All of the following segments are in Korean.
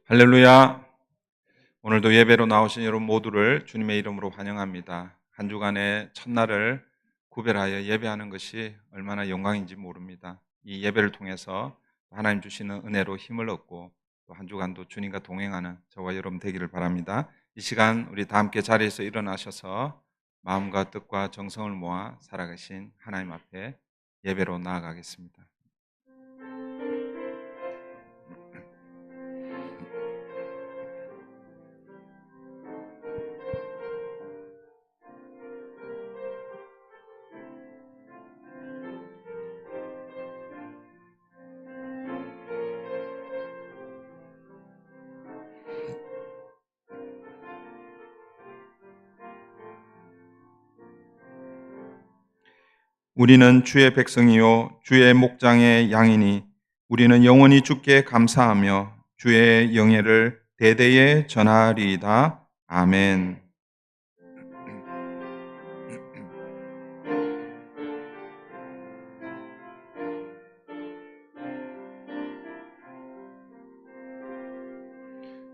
할렐루야. 오늘도 예배로 나오신 여러분 모두를 주님의 이름으로 환영합니다. 한 주간의 첫날을 구별하여 예배하는 것이 얼마나 영광인지 모릅니다. 이 예배를 통해서 하나님 주시는 은혜로 힘을 얻고 또 한 주간도 주님과 동행하는 저와 여러분 되기를 바랍니다. 이 시간 우리 다 함께 자리에서 일어나셔서 마음과 뜻과 정성을 모아 살아가신 하나님 앞에 예배로 나아가겠습니다. 우리는 주의 백성이요 주의 목장의 양이니 우리는 영원히 주께 감사하며 주의 영예를 대대에 전하리이다. 아멘.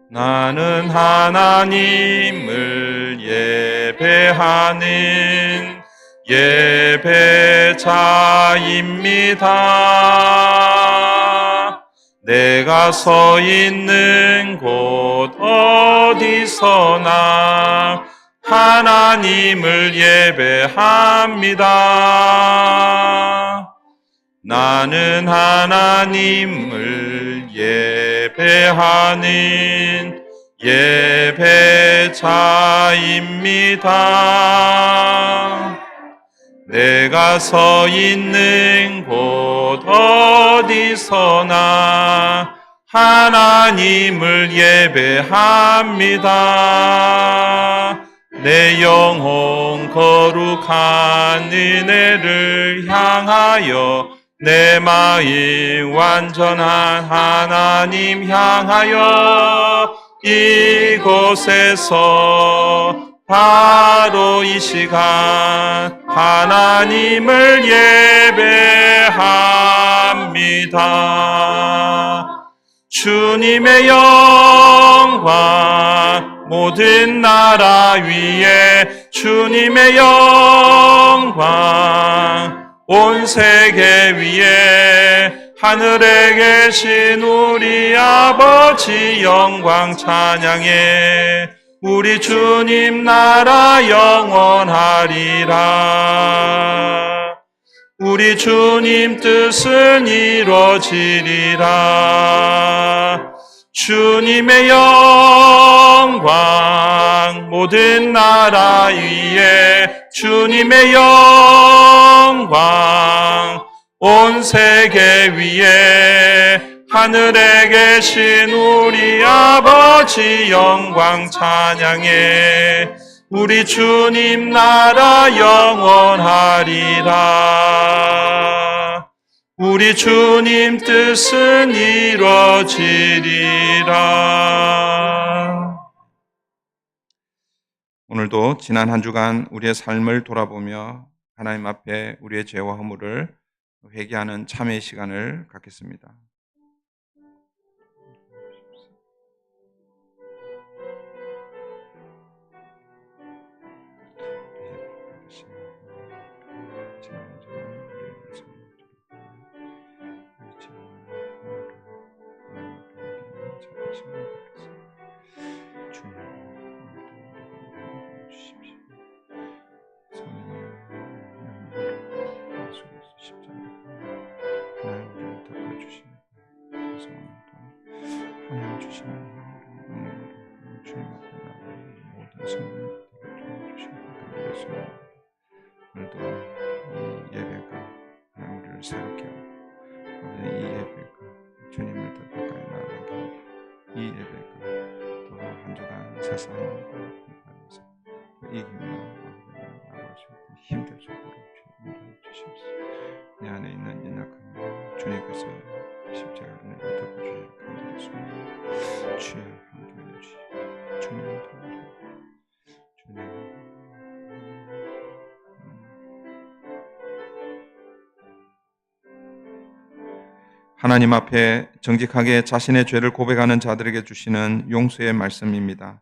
나는 하나님을 예배하는 예배자입니다. 내가 서 있는 곳 어디서나 하나님을 예배합니다. 나는 하나님을 예배하는 예배자입니다. 내가 서 있는 곳 어디서나 하나님을 예배합니다. 내 영혼 거룩한 은혜를 향하여 내 마음 완전한 하나님 향하여 이곳에서 바로 이 시간 하나님을 예배합니다. 주님의 영광 모든 나라 위에 주님의 영광 온 세계 위에 하늘에 계신 우리 아버지 영광 찬양해 우리 주님 나라 영원하리라. 우리 주님 뜻은 이루어지리라. 주님의 영광 모든 나라 위에 주님의 영광 온 세계 위에 하늘에 계신 우리 아버지 영광 찬양해 우리 주님 나라 영원하리라. 우리 주님 뜻은 이루어지리라. 오늘도 지난 한 주간 우리의 삶을 돌아보며 하나님 앞에 우리의 죄와 허물을 회개하는 참회의 시간을 갖겠습니다. 오늘도 이 예배가 우리를 새롭게 하고 이 예배가 주님을 더 가까이 나아가게 하고 이 예배가 또 한 주간 세상과 공부하면서 이기며 나아갈 수 있는 힘될 수 있도록 주님 주십시오. 내 안에 있는 연약함 주님께서 십자가 은혜를 덮어주시길 감사드립니다. 주의 함께해 주시고 주님을 도와주시고 주님 하나님 앞에 정직하게 자신의 죄를 고백하는 자들에게 주시는 용서의 말씀입니다.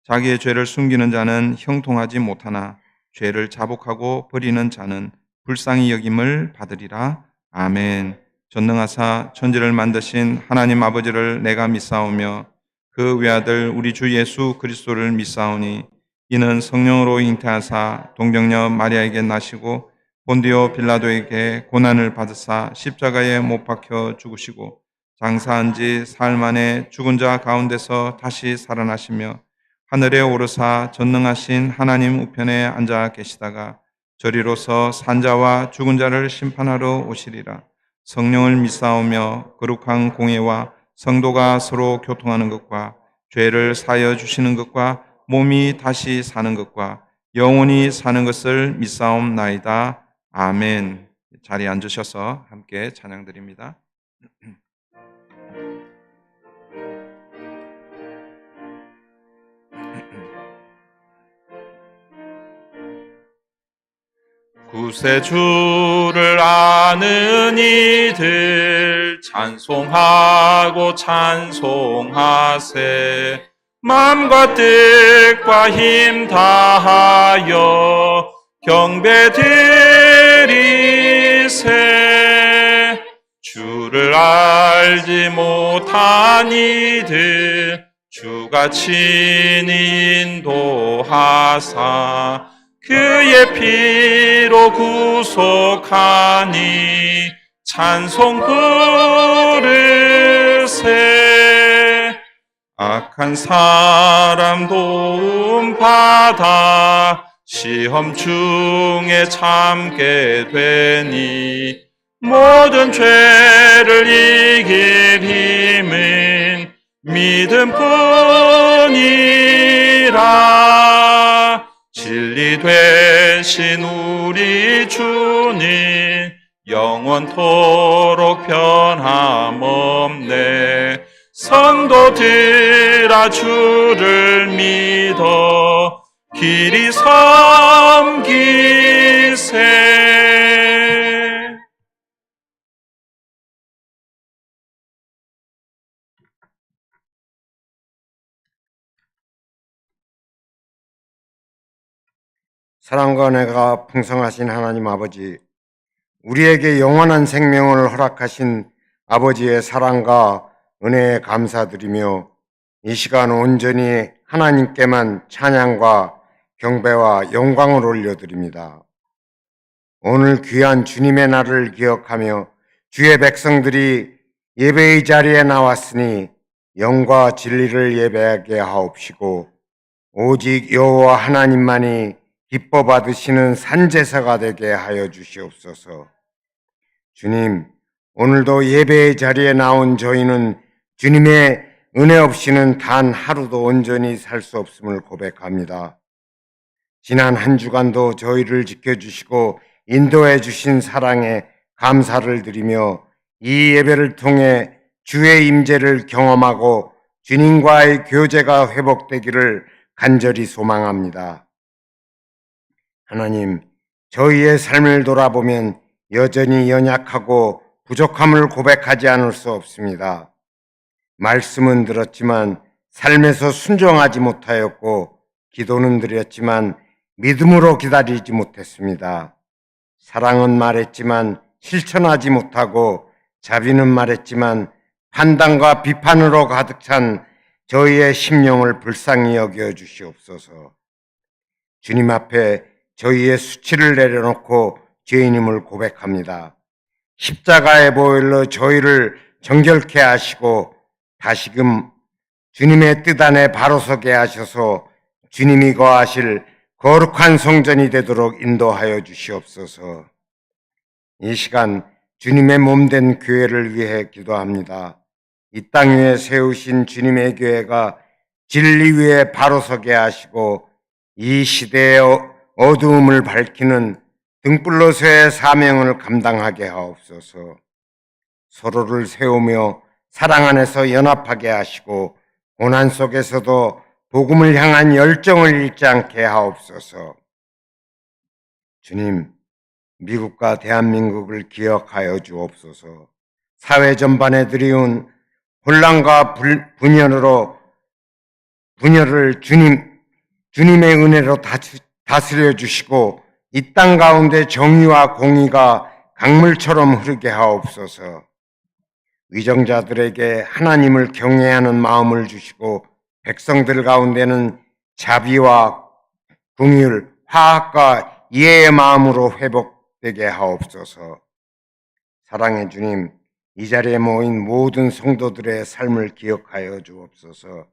자기의 죄를 숨기는 자는 형통하지 못하나 죄를 자복하고 버리는 자는 불쌍히 여김을 받으리라. 아멘. 전능하사 천지를 만드신 하나님 아버지를 내가 믿사오며 그 외아들 우리 주 예수 그리스도를 믿사오니 이는 성령으로 잉태하사 동정녀 마리아에게 나시고 본디오 빌라도에게 고난을 받으사 십자가에 못 박혀 죽으시고 장사한 지 사흘 만에 죽은 자 가운데서 다시 살아나시며 하늘에 오르사 전능하신 하나님 우편에 앉아 계시다가 저리로서 산자와 죽은 자를 심판하러 오시리라. 성령을 믿사오며 거룩한 공예와 성도가 서로 교통하는 것과 죄를 사하여 주시는 것과 몸이 다시 사는 것과 영원히 사는 것을 믿사옵나이다. 아멘. 자리에 앉으셔서 함께 찬양드립니다. 구세주를 아는 이들 찬송하고 찬송하세. 마음과 뜻과 힘 다하여 경배드리세. 주를 알지 못한 이들 주가 친히 인도하사 그의 피로 구속하니 찬송 부르세. 악한 사람 도움 받아 시험 중에 참게 되니 모든 죄를 이길 힘은 믿음뿐이라. 진리 되신 우리 주님 영원토록 변함없네. 성도들아 주를 믿어 길이 섬기세. 사랑과 은혜가 풍성하신 하나님 아버지, 우리에게 영원한 생명을 허락하신 아버지의 사랑과 은혜에 감사드리며 이 시간 온전히 하나님께만 찬양과 경배와 영광을 올려드립니다. 오늘 귀한 주님의 날을 기억하며 주의 백성들이 예배의 자리에 나왔으니 영과 진리를 예배하게 하옵시고 오직 여호와 하나님만이 기뻐 받으시는 산제사가 되게 하여 주시옵소서. 주님, 오늘도 예배의 자리에 나온 저희는 주님의 은혜 없이는 단 하루도 온전히 살 수 없음을 고백합니다. 지난 한 주간도 저희를 지켜주시고 인도해 주신 사랑에 감사를 드리며 이 예배를 통해 주의 임재를 경험하고 주님과의 교제가 회복되기를 간절히 소망합니다. 하나님, 저희의 삶을 돌아보면 여전히 연약하고 부족함을 고백하지 않을 수 없습니다. 말씀은 들었지만 삶에서 순종하지 못하였고 기도는 드렸지만 믿음으로 기다리지 못했습니다. 사랑은 말했지만 실천하지 못하고 자비는 말했지만 판단과 비판으로 가득 찬 저희의 심령을 불쌍히 여겨 주시옵소서. 주님 앞에 저희의 수치를 내려놓고 죄인임을 고백합니다. 십자가의 보혈로 저희를 정결케 하시고 다시금 주님의 뜻 안에 바로 서게 하셔서 주님이 거하실 거룩한 성전이 되도록 인도하여 주시옵소서. 이 시간 주님의 몸된 교회를 위해 기도합니다. 이 땅 위에 세우신 주님의 교회가 진리 위에 바로 서게 하시고 이 시대의 어두움을 밝히는 등불로서의 사명을 감당하게 하옵소서. 서로를 세우며 사랑 안에서 연합하게 하시고 고난 속에서도 복음을 향한 열정을 잃지 않게 하옵소서. 주님, 미국과 대한민국을 기억하여 주옵소서. 사회 전반에 들이운 혼란과 분열을 주님의 은혜로 다스려 주시고 이 땅 가운데 정의와 공의가 강물처럼 흐르게 하옵소서. 위정자들에게 하나님을 경외하는 마음을 주시고 백성들 가운데는 자비와 긍휼, 화합과 이해의 마음으로 회복되게 하옵소서. 사랑의 주님, 이 자리에 모인 모든 성도들의 삶을 기억하여 주옵소서.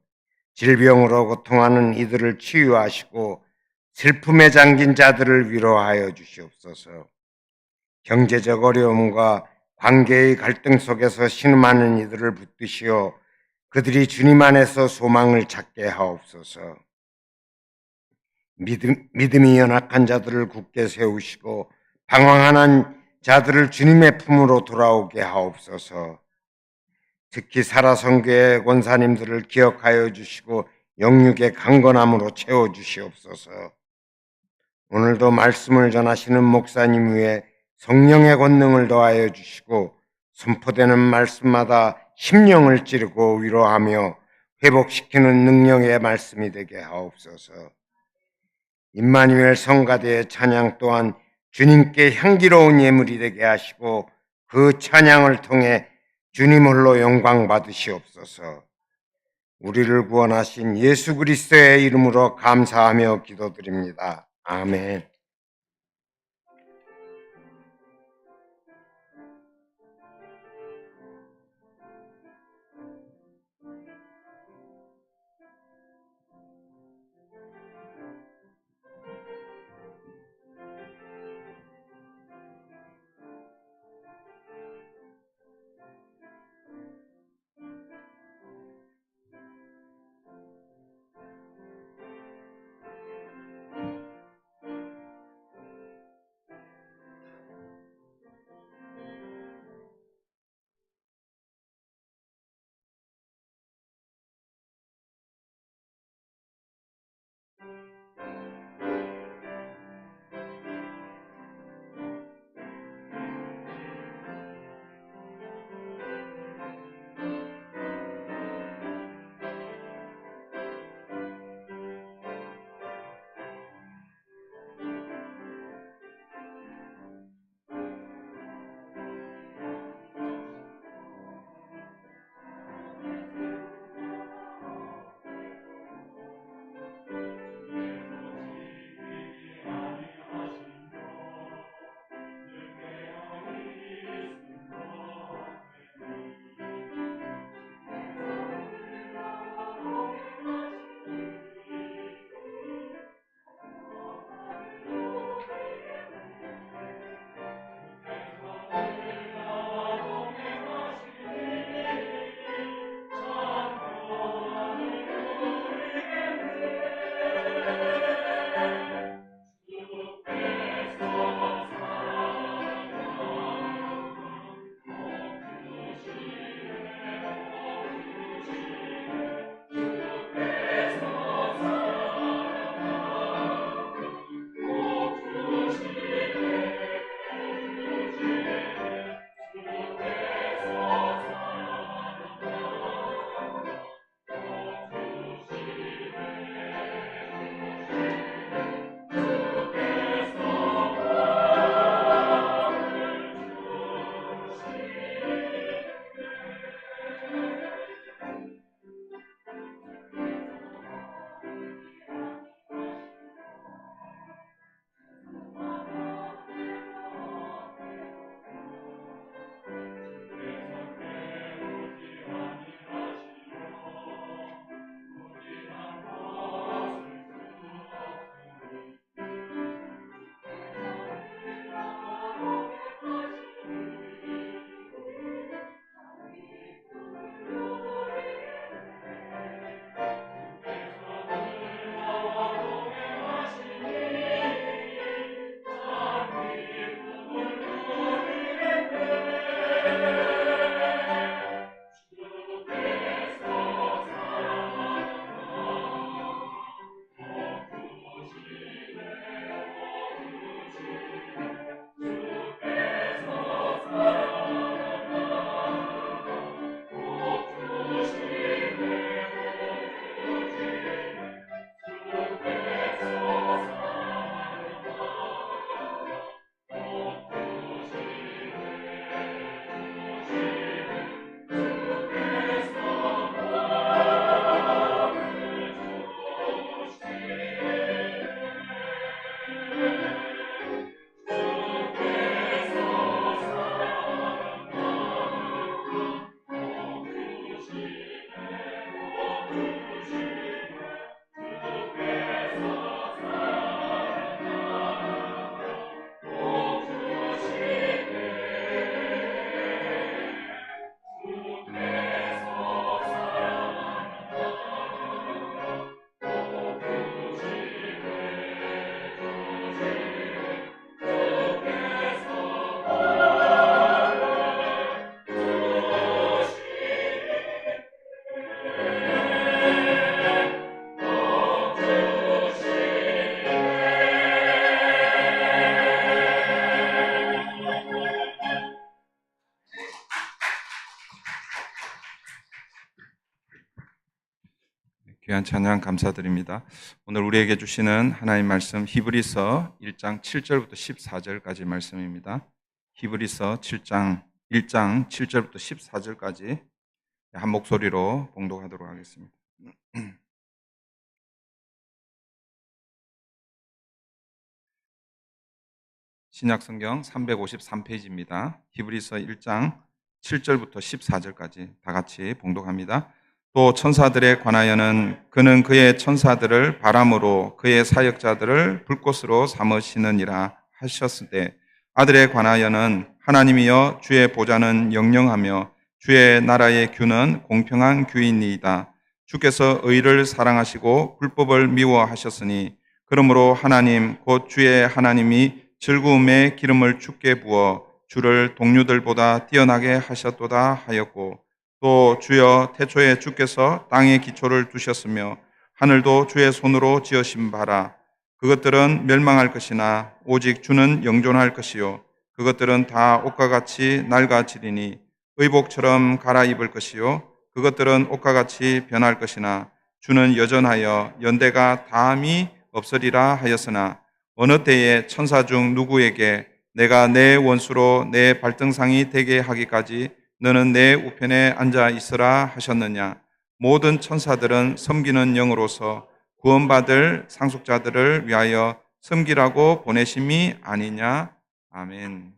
질병으로 고통하는 이들을 치유하시고 슬픔에 잠긴 자들을 위로하여 주시옵소서. 경제적 어려움과 관계의 갈등 속에서 신음하는 이들을 붙드시어 그들이 주님 안에서 소망을 찾게 하옵소서. 믿음이 연약한 자들을 굳게 세우시고 방황하는 자들을 주님의 품으로 돌아오게 하옵소서. 특히 살아선교의 권사님들을 기억하여 주시고 영육의 강건함으로 채워주시옵소서. 오늘도 말씀을 전하시는 목사님 위에 성령의 권능을 더하여 주시고 선포되는 말씀마다 심령을 찌르고 위로하며 회복시키는 능력의 말씀이 되게 하옵소서. 임마누엘 성가대의 찬양 또한 주님께 향기로운 예물이 되게 하시고 그 찬양을 통해 주님 홀로 영광 받으시옵소서. 우리를 구원하신 예수 그리스도의 이름으로 감사하며 기도드립니다. 아멘. 귀한 찬양 감사드립니다. 오늘 우리에게 주시는 하나님 말씀 히브리서 1장 7절부터 14절까지 말씀입니다. 히브리서 1장 7절부터 14절까지 한 목소리로 봉독하도록 하겠습니다. 신약성경 353페이지입니다. 히브리서 1장 7절부터 14절까지 다 같이 봉독합니다. 또 천사들에 관하여는 그는 그의 천사들을 바람으로 그의 사역자들을 불꽃으로 삼으시느니라 하셨을 때, 아들에 관하여는 하나님이여 주의 보좌는 영영하며 주의 나라의 규는 공평한 규이니이다. 주께서 의를 사랑하시고 불법을 미워하셨으니 그러므로 하나님 곧 주의 하나님이 즐거움의 기름을 주께 부어 주를 동류들보다 뛰어나게 하셨도다 하였고, 또 주여 태초에 주께서 땅의 기초를 두셨으며 하늘도 주의 손으로 지으신 바라. 그것들은 멸망할 것이나 오직 주는 영존할 것이요 그것들은 다 옷과 같이 낡아지리니 의복처럼 갈아입을 것이요 그것들은 옷과 같이 변할 것이나 주는 여전하여 연대가 다함이 없으리라 하였으나, 어느 때에 천사 중 누구에게 내가 내 원수로 내 발등상이 되게 하기까지 너는 내 우편에 앉아 있으라 하셨느냐? 모든 천사들은 섬기는 영으로서 구원받을 상속자들을 위하여 섬기라고 보내심이 아니냐? 아멘.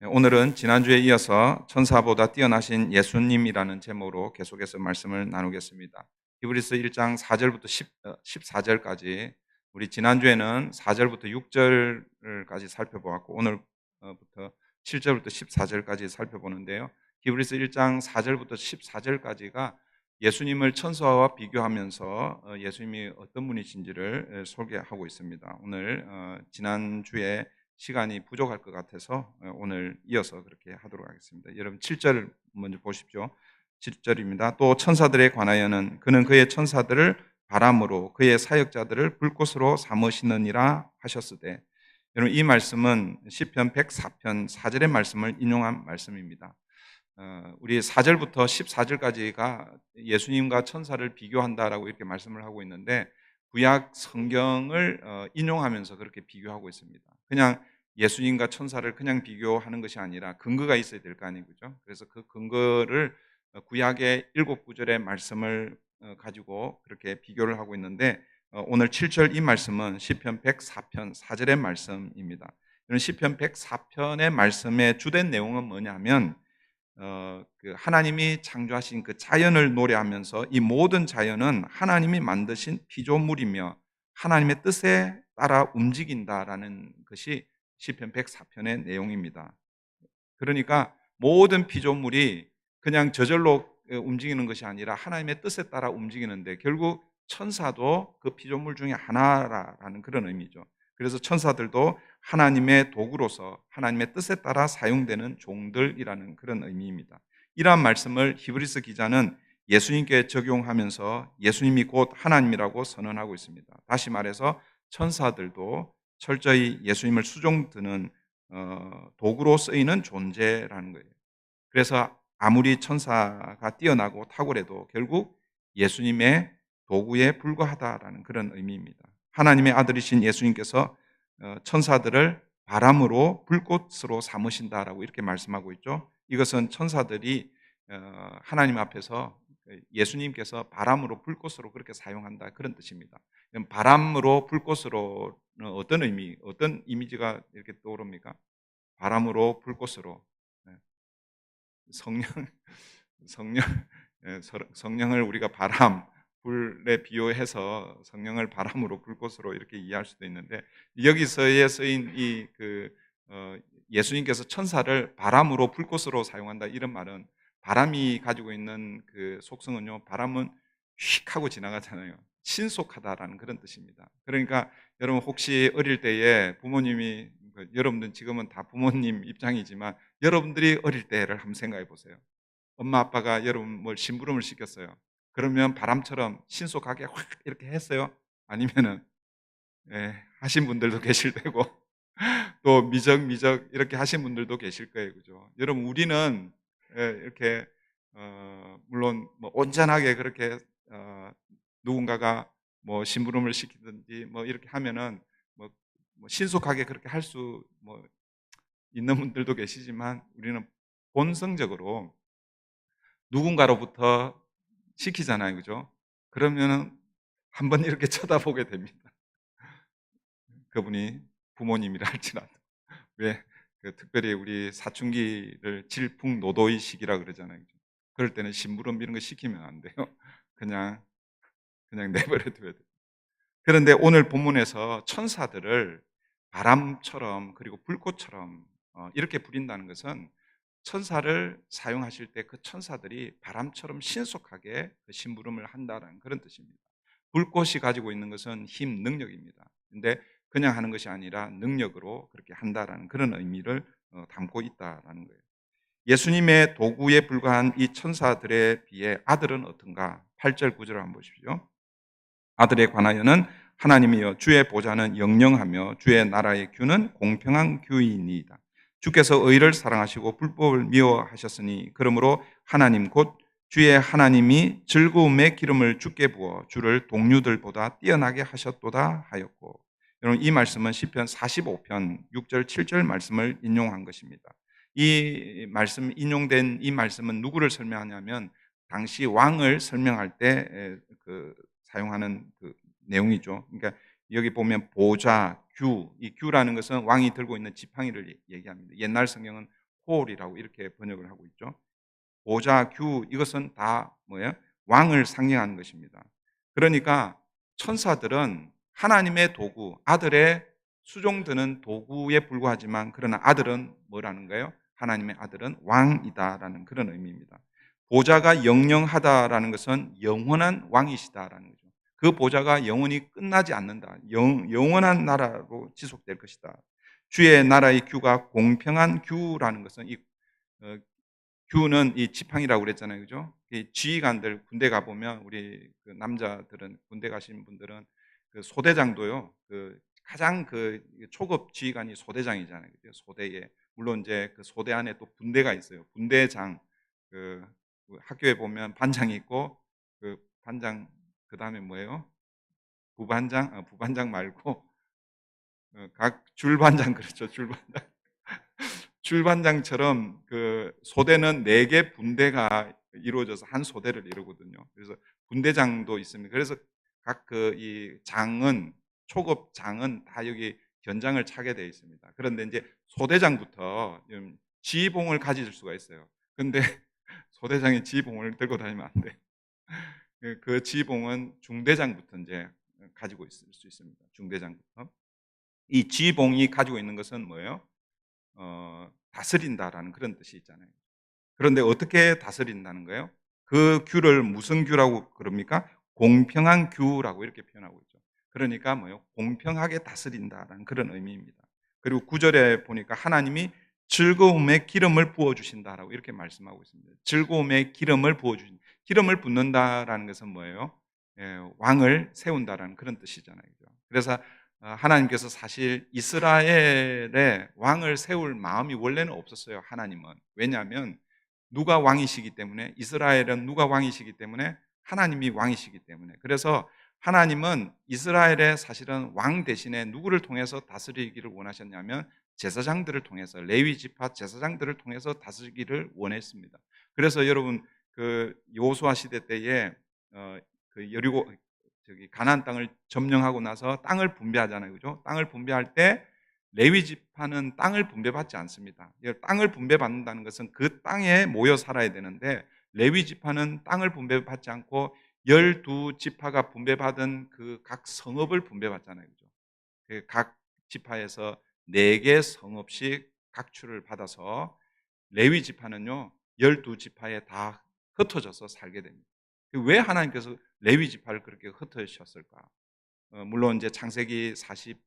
오늘은 지난주에 이어서 천사보다 뛰어나신 예수님이라는 제목으로 계속해서 말씀을 나누겠습니다. 히브리서 1장 4절부터 14절까지, 우리 지난주에는 4절부터 6절까지 살펴보았고 오늘부터 7절부터 14절까지 살펴보는데요. 히브리서 1장 4절부터 14절까지가 예수님을 천사와 비교하면서 예수님이 어떤 분이신지를 소개하고 있습니다. 오늘 지난주에 시간이 부족할 것 같아서 오늘 이어서 그렇게 하도록 하겠습니다. 여러분 7절 먼저 보십시오. 7절입니다. 또 천사들에 관하여는 그는 그의 천사들을 바람으로 그의 사역자들을 불꽃으로 삼으시느니라 하셨으되, 여러분 이 말씀은 시편 104편 4절의 말씀을 인용한 말씀입니다. 우리 4절부터 14절까지가 예수님과 천사를 비교한다라고 이렇게 말씀을 하고 있는데, 구약 성경을 인용하면서 그렇게 비교하고 있습니다. 그냥 예수님과 천사를 그냥 비교하는 것이 아니라 근거가 있어야 될 거 아니에요, 그죠? 그래서 그 근거를 구약의 7구절의 말씀을 가지고 그렇게 비교를 하고 있는데, 오늘 7절 이 말씀은 시편 104편 4절의 말씀입니다. 이런 시편 104편의 말씀의 주된 내용은 뭐냐면 그 하나님이 창조하신 그 자연을 노래하면서 이 모든 자연은 하나님이 만드신 피조물이며 하나님의 뜻에 따라 움직인다라는 것이 시편 104편의 내용입니다. 그러니까 모든 피조물이 그냥 저절로 움직이는 것이 아니라 하나님의 뜻에 따라 움직이는데, 결국 천사도 그 피조물 중에 하나라는 그런 의미죠. 그래서 천사들도 하나님의 도구로서 하나님의 뜻에 따라 사용되는 종들이라는 그런 의미입니다. 이러한 말씀을 히브리서 기자는 예수님께 적용하면서 예수님이 곧 하나님이라고 선언하고 있습니다. 다시 말해서 천사들도 철저히 예수님을 수종드는 도구로 쓰이는 존재라는 거예요. 그래서 아무리 천사가 뛰어나고 탁월해도 결국 예수님의 도구에 불과하다라는 그런 의미입니다. 하나님의 아들이신 예수님께서 천사들을 바람으로 불꽃으로 삼으신다라고 이렇게 말씀하고 있죠. 이것은 천사들이 하나님 앞에서 예수님께서 바람으로 불꽃으로 그렇게 사용한다, 그런 뜻입니다. 바람으로 불꽃으로는 어떤 의미, 어떤 이미지가 이렇게 떠오릅니까? 바람으로 불꽃으로 성령, 성령, 성령을 우리가 바람, 불에 비유해서 성령을 바람으로 불꽃으로 이렇게 이해할 수도 있는데, 여기서에 쓰인 예수님께서 천사를 바람으로 불꽃으로 사용한다, 이런 말은 바람이 가지고 있는 그 속성은요, 바람은 휙 하고 지나가잖아요. 신속하다라는 그런 뜻입니다. 그러니까 여러분 혹시 어릴 때에 부모님이, 여러분들 지금은 다 부모님 입장이지만 여러분들이 어릴 때를 한번 생각해 보세요. 엄마 아빠가 여러분 뭘 심부름을 시켰어요. 그러면 바람처럼 신속하게 확 이렇게 했어요? 아니면은 하신 분들도 계실 테고 또 미적미적 이렇게 하신 분들도 계실 거예요, 그죠? 여러분 우리는 이렇게 물론 뭐 온전하게 그렇게 누군가가 뭐 심부름을 시키든지 뭐 이렇게 하면은 뭐 신속하게 그렇게 할 수 있는 분들도 계시지만, 우리는 본성적으로 누군가로부터 시키잖아요, 그죠? 그러면은 한번 이렇게 쳐다보게 됩니다. 그분이 부모님이라 할지라도. 왜? 특별히 우리 사춘기를 질풍노도의 시기라 그러잖아요. 그죠? 그럴 때는 심부름 이런 거 시키면 안 돼요. 그냥 내버려 둬야 돼요. 그런데 오늘 본문에서 천사들을 바람처럼 그리고 불꽃처럼 이렇게 부린다는 것은, 천사를 사용하실 때 그 천사들이 바람처럼 신속하게 그 심부름을 한다는 그런 뜻입니다. 불꽃이 가지고 있는 것은 힘, 능력입니다. 근데 그냥 하는 것이 아니라 능력으로 그렇게 한다라는 그런 의미를 담고 있다라는 거예요. 예수님의 도구에 불과한 이 천사들에 비해 아들은 어떤가? 8절 9절 한번 보십시오. 아들에 관하여는 하나님이여 주의 보좌는 영영하며 주의 나라의 규는 공평한 규이니이다. 주께서 의를 사랑하시고 불법을 미워하셨으니 그러므로 하나님 곧 주의 하나님이 즐거움의 기름을 주께 부어 주를 동류들보다 뛰어나게 하셨도다 하였고. 여러분, 이 말씀은 시편 45편 6절 7절 말씀을 인용한 것입니다. 이 말씀, 인용된 이 말씀은 누구를 설명하냐면 당시 왕을 설명할 때 사용하는 그 내용이죠. 그러니까 여기 보면 보좌, 규, 이 규라는 것은 왕이 들고 있는 지팡이를 얘기합니다. 옛날 성경은 홀이라고 이렇게 번역을 하고 있죠. 보좌, 규, 이것은 다 뭐예요? 왕을 상징하는 것입니다. 그러니까 천사들은 하나님의 도구, 아들의 수종드는 도구에 불과하지만, 그러나 아들은 뭐라는 거예요? 하나님의 아들은 왕이다라는 그런 의미입니다. 보좌가 영영하다라는 것은 영원한 왕이시다라는 거죠. 그 보좌가 영원히 끝나지 않는다. 영원한 나라로 지속될 것이다. 주의 나라의 규가 공평한 규라는 것은, 이 규는 이 지팡이라고 그랬잖아요, 그죠? 이 지휘관들 군대 가 보면, 우리 그 남자들은 군대 가신 분들은 그 소대장도요, 그 가장 그 초급 지휘관이 소대장이잖아요, 그죠? 소대에 물론 이제 그 소대 안에 또 분대가 있어요. 분대장, 그 학교에 보면 반장이 있고, 그 반장 그 다음에 뭐예요? 부반장, 부반장 말고 각 줄반장, 그렇죠, 줄반장. 줄반장처럼 그 소대는 4개 분대가 이루어져서 한 소대를 이루거든요. 그래서 분대장도 있습니다. 그래서 각 그 이 장은, 초급 장은 다 여기 견장을 차게 되어 있습니다. 그런데 이제 소대장부터 지휘봉을 가질 수가 있어요. 근데 소대장이 지휘봉을 들고 다니면 안 돼. 그 지휘봉은 중대장부터 이제 가지고 있을 수 있습니다. 중대장부터. 이 지휘봉이 가지고 있는 것은 뭐예요? 다스린다라는 그런 뜻이 있잖아요. 그런데 어떻게 다스린다는 거예요? 그 규를 무슨 규라고 그럽니까? 공평한 규라고 이렇게 표현하고 있죠. 그러니까 뭐예요? 공평하게 다스린다라는 그런 의미입니다. 그리고 9절에 보니까 하나님이 즐거움의 기름을 부어주신다라고 이렇게 말씀하고 있습니다. 즐거움의 기름을 부어주신, 기름을 붓는다라는 것은 뭐예요? 왕을 세운다라는 그런 뜻이잖아요. 그래서 하나님께서 사실 이스라엘의 왕을 세울 마음이 원래는 없었어요, 하나님은. 왜냐하면 누가 왕이시기 때문에, 이스라엘은 누가 왕이시기 때문에, 하나님이 왕이시기 때문에. 그래서 하나님은 이스라엘의 사실은 왕 대신에 누구를 통해서 다스리기를 원하셨냐면 제사장들을 통해서, 레위 지파 제사장들을 통해서 다스리기를 원했습니다. 그래서 여러분 그 여호수아 시대 때에 그 여리고 가나안 땅을 점령하고 나서 땅을 분배하잖아요, 그죠? 땅을 분배할 때 레위 지파는 땅을 분배받지 않습니다. 땅을 분배받는다는 것은 그 땅에 모여 살아야 되는데, 레위 지파는 땅을 분배받지 않고 12지파가 분배받은 그 각 성읍을 분배받잖아요, 그죠? 각 지파에서 4개 성읍씩 각주를 받아서 레위 지파는요 12지파에 다 흩어져서 살게 됩니다. 왜 하나님께서 레위 지파를 그렇게 흩으셨을까? 물론 이제 창세기 30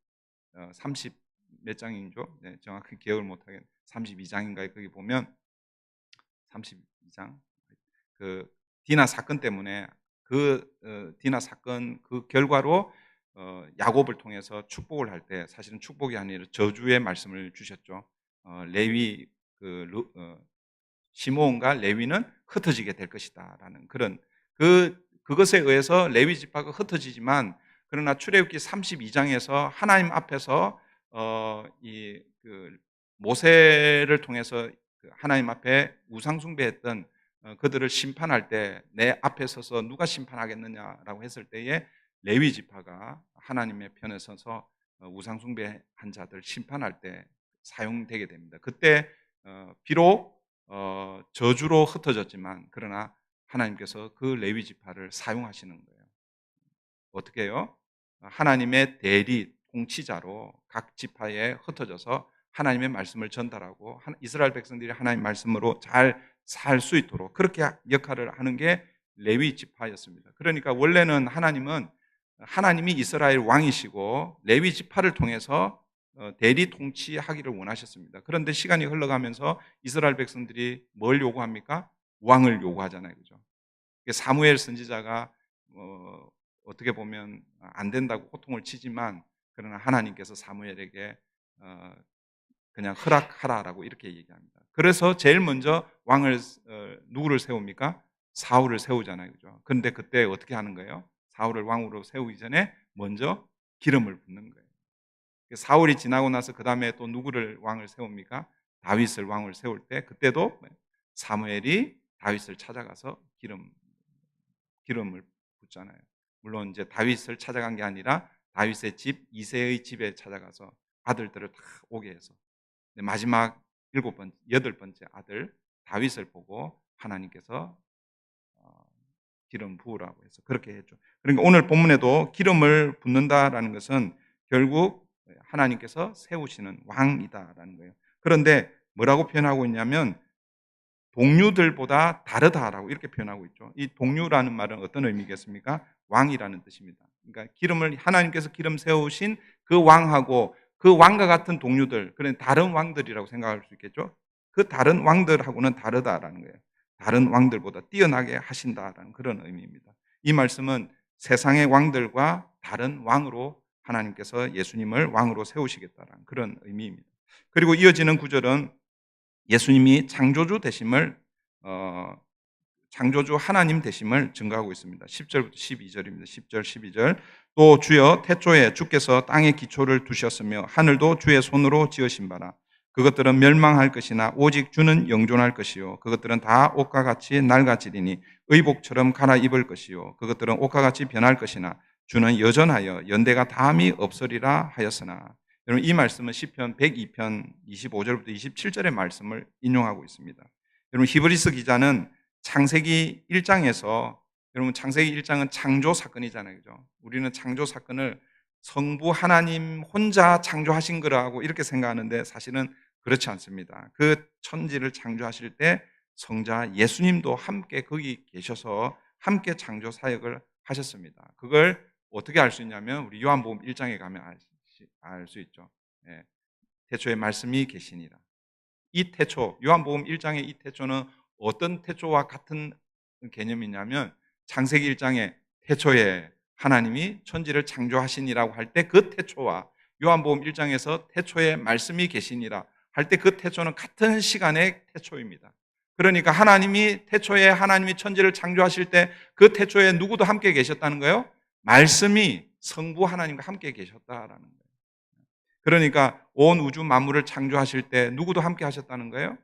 몇 장인죠? 네, 정확히 기억을 못하겠는데 32장인가요? 거기 보면 32장 그 디나 사건 때문에, 그 디나 사건 그 결과로 야곱을 통해서 축복을 할 때 사실은 축복이 아니라 저주의 말씀을 주셨죠. 레위 시므온과 레위는 흩어지게 될 것이다라는 그런 그 그것에 의해서 레위 지파가 흩어지지만, 그러나 출애굽기 32장에서 하나님 앞에서 모세를 통해서 하나님 앞에 우상 숭배했던 그들을 심판할 때 내 앞에 서서 누가 심판하겠느냐라고 했을 때에 레위 지파가 하나님의 편에 서서 우상 숭배한 자들 심판할 때 사용되게 됩니다. 그때 비록 저주로 흩어졌지만 그러나 하나님께서 그 레위 지파를 사용하시는 거예요. 어떻게 해요? 하나님의 대리 통치자로 각 지파에 흩어져서 하나님의 말씀을 전달하고 이스라엘 백성들이 하나님의 말씀으로 잘 살 수 있도록 그렇게 역할을 하는 게 레위 지파였습니다. 그러니까 원래는 하나님이 이스라엘 왕이시고 레위 지파를 통해서 대리 통치하기를 원하셨습니다. 그런데 시간이 흘러가면서 이스라엘 백성들이 뭘 요구합니까? 왕을 요구하잖아요. 그죠? 사무엘 선지자가 어떻게 보면 안 된다고 호통을 치지만, 그러나 하나님께서 사무엘에게 그냥 허락하라라고 이렇게 얘기합니다. 그래서 제일 먼저 왕을 누구를 세웁니까? 사울을 세우잖아요. 그죠? 그런데 그때 어떻게 하는 거예요? 사울을 왕으로 세우기 전에 먼저 기름을 붓는 거예요. 사울이 지나고 나서 그 다음에 또 누구를 왕을 세웁니까? 다윗을 왕을 세울 때 그때도 사무엘이 다윗을 찾아가서 기름을 붓잖아요. 물론 이제 다윗을 찾아간 게 아니라 다윗의 집 이새의 집에 찾아가서 아들들을 다 오게 해서 마지막 8번째 아들 다윗을 보고 하나님께서 기름 부으라고 해서 그렇게 했죠. 그러니까 오늘 본문에도 기름을 붓는다라는 것은 결국 하나님께서 세우시는 왕이다라는 거예요. 그런데 뭐라고 표현하고 있냐면 동류들보다 다르다라고 이렇게 표현하고 있죠. 이 동류라는 말은 어떤 의미겠습니까? 왕이라는 뜻입니다. 그러니까 하나님께서 기름 세우신 그 왕하고 그 왕과 같은 동류들, 그런 다른 왕들이라고 생각할 수 있겠죠. 그 다른 왕들하고는 다르다라는 거예요. 다른 왕들보다 뛰어나게 하신다라는 그런 의미입니다. 이 말씀은 세상의 왕들과 다른 왕으로 하나님께서 예수님을 왕으로 세우시겠다라는 그런 의미입니다. 그리고 이어지는 구절은 예수님이 창조주 되심을 창조주 하나님 되심을 증거하고 있습니다. 10절부터 12절입니다. 10절 12절. 또 주여 태초에 주께서 땅에 기초를 두셨으며 하늘도 주의 손으로 지으신 바라. 그것들은 멸망할 것이나 오직 주는 영존할 것이요 그것들은 다 옷과 같이 낡아지리니 의복처럼 갈아입을 것이요 그것들은 옷과 같이 변할 것이나 주는 여전하여 연대가 다함이 없으리라 하였으나. 여러분, 이 말씀은 시편 102편 25절부터 27절의 말씀을 인용하고 있습니다. 여러분, 히브리서 기자는 창세기 1장에서, 여러분 창세기 1장은 창조 사건이잖아요. 그죠? 우리는 창조 사건을 성부 하나님 혼자 창조하신 거라고 이렇게 생각하는데 사실은 그렇지 않습니다. 그 천지를 창조하실 때 성자 예수님도 함께 거기 계셔서 함께 창조 사역을 하셨습니다. 그걸 어떻게 알 수 있냐면 우리 요한복음 1장에 가면 알 수 있죠. 예. 태초에 말씀이 계시니라. 이 태초, 요한복음 1장의 이 태초는 어떤 태초와 같은 개념이냐면 창세기 1장에 태초에 하나님이 천지를 창조하시니라고 할 때 그 태초와 요한복음 1장에서 태초에 말씀이 계시니라 할 때 그 태초는 같은 시간의 태초입니다. 그러니까 태초에 하나님이 천지를 창조하실 때 그 태초에 누구도 함께 계셨다는 거예요? 말씀이 성부 하나님과 함께 계셨다라는 거예요. 그러니까 온 우주 만물을 창조하실 때 누구도 함께 하셨다는 거예요?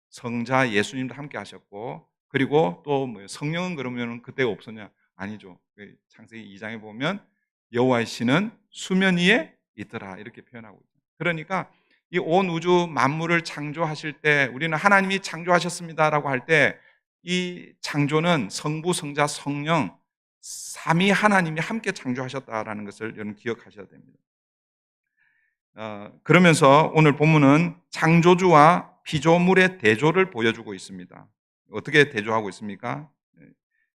성자 예수님도 함께 하셨고, 그리고 또 성령은 그러면 그때 없었냐? 아니죠. 창세기 2장에 보면 여호와의 신은 수면 위에 있더라 이렇게 표현하고 있어요. 그러니까 이 온 우주 만물을 창조하실 때 우리는 하나님이 창조하셨습니다라고 할 때 이 창조는 성부, 성자, 성령 삼위 하나님이 함께 창조하셨다라는 것을 여러분 기억하셔야 됩니다. 그러면서 오늘 본문은 창조주와 피조물의 대조를 보여주고 있습니다. 어떻게 대조하고 있습니까?